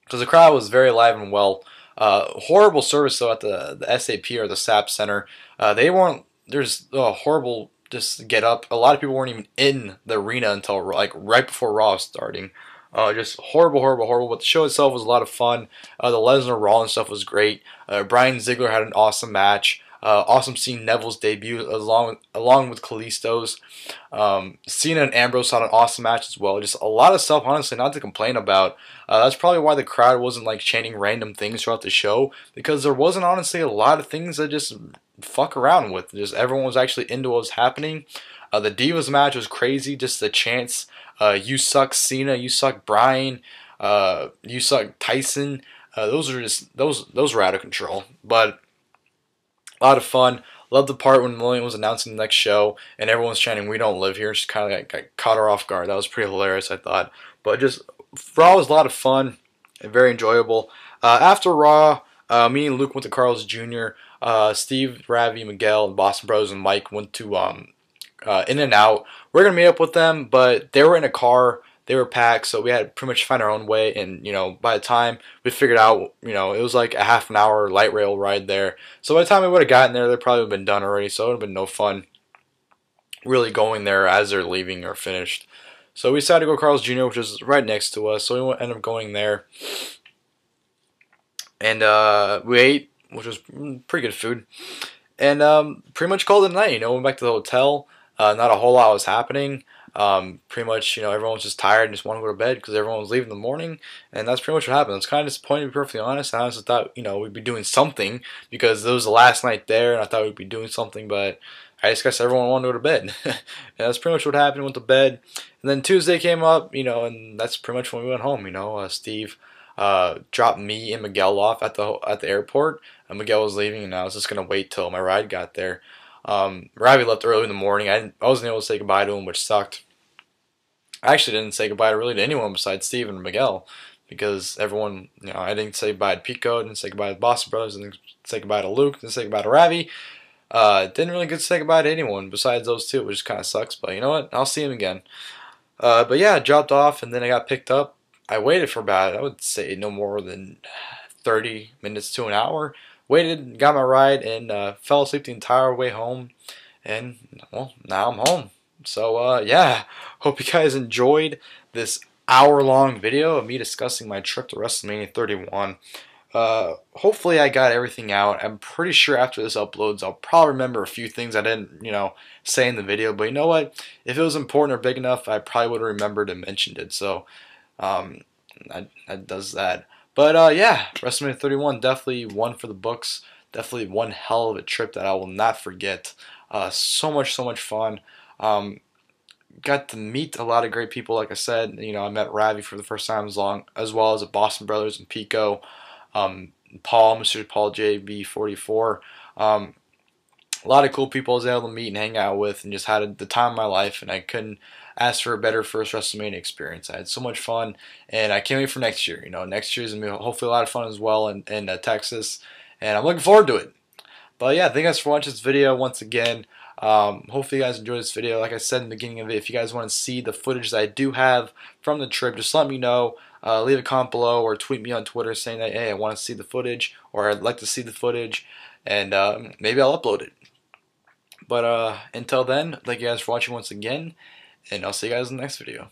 because the crowd was very alive and well. Horrible service though at the SAP or the SAP Center. There's horrible just get up. A lot of people weren't even in the arena until like right before Raw was starting. Just horrible, horrible, horrible. But the show itself was a lot of fun. The Lesnar Rollins stuff was great. Bryan Ziegler had an awesome match. Awesome seeing Neville's debut along with Kalisto's. Cena and Ambrose had an awesome match as well. Just a lot of stuff, honestly, not to complain about. That's probably why the crowd wasn't like chanting random things throughout the show, because there wasn't honestly a lot of things that just fuck around with. Just everyone was actually into what was happening. The Divas match was crazy. Just the chants, you suck Cena, you suck Bryan, you suck Tyson. Those were out of control. But a lot of fun. Loved the part when William was announcing the next show and everyone's chanting, "We don't live here." Just kind of like caught her off guard. That was pretty hilarious, I thought. But just Raw was a lot of fun and very enjoyable. After Raw, me and Luke went to Carl's Jr. Steve, Ravi, Miguel, and Boston Bros and Mike went to In and Out. We're gonna meet up with them, but they were in a car. They were packed, so we had to pretty much find our own way. And by the time we figured out, it was like a half an hour light rail ride there. So by the time we would have gotten there, they probably would have been done already. So it would have been no fun really going there as they're leaving or finished. So we decided to go to Carl's Jr., which is right next to us. So we ended up going there, and we ate, which was pretty good food, and pretty much called it a night. Went back to the hotel. Not a whole lot was happening. Pretty much, everyone was just tired and just wanted to go to bed because everyone was leaving in the morning, and that's pretty much what happened. I was kind of disappointed, to be perfectly honest. I honestly thought, we'd be doing something because it was the last night there, and I thought we'd be doing something, but I just guess everyone wanted to go to bed. And that's pretty much what happened. Went to bed, and then Tuesday came up, and that's pretty much when we went home. Steve dropped me and Miguel off at the airport, and Miguel was leaving, and I was just gonna wait till my ride got there. Ravi left early in the morning. I wasn't able to say goodbye to him, which sucked. I actually didn't say goodbye to anyone besides Steve and Miguel, because everyone, I didn't say goodbye to Pico, didn't say goodbye to Boston Brothers, didn't say goodbye to Luke, didn't say goodbye to Ravi. Didn't really get to say goodbye to anyone besides those two, which kind of sucks, but you know what? I'll see him again. But yeah, I dropped off, and then I got picked up. I waited for about, I would say, no more than 30 minutes to an hour. Waited, got my ride, and fell asleep the entire way home. And, well, now I'm home. So, yeah, hope you guys enjoyed this hour-long video of me discussing my trip to WrestleMania 31. Hopefully I got everything out. I'm pretty sure after this uploads, I'll probably remember a few things I didn't, say in the video. But you know what? If it was important or big enough, I probably would have remembered and mentioned it. So, that does that. But, yeah, WrestleMania 31, definitely one for the books. Definitely one hell of a trip that I will not forget. So much fun. Got to meet a lot of great people. Like I said, I met Ravi for the first time as well as the Boston Brothers and Pico, Mr. Paul JB44. A lot of cool people I was able to meet and hang out with, and just had the time of my life. And I couldn't ask for a better first WrestleMania experience. I had so much fun, and I can't wait for next year. Next year's gonna be hopefully a lot of fun as well in Texas, and I'm looking forward to it. But yeah, thank you guys for watching this video once again. Hopefully you guys enjoyed this video. Like I said in the beginning of it, if you guys want to see the footage that I do have from the trip, just let me know. Leave a comment below or tweet me on Twitter saying that, hey, I want to see the footage, or I'd like to see the footage, and maybe I'll upload it. But until then, thank you guys for watching once again, and I'll see you guys in the next video.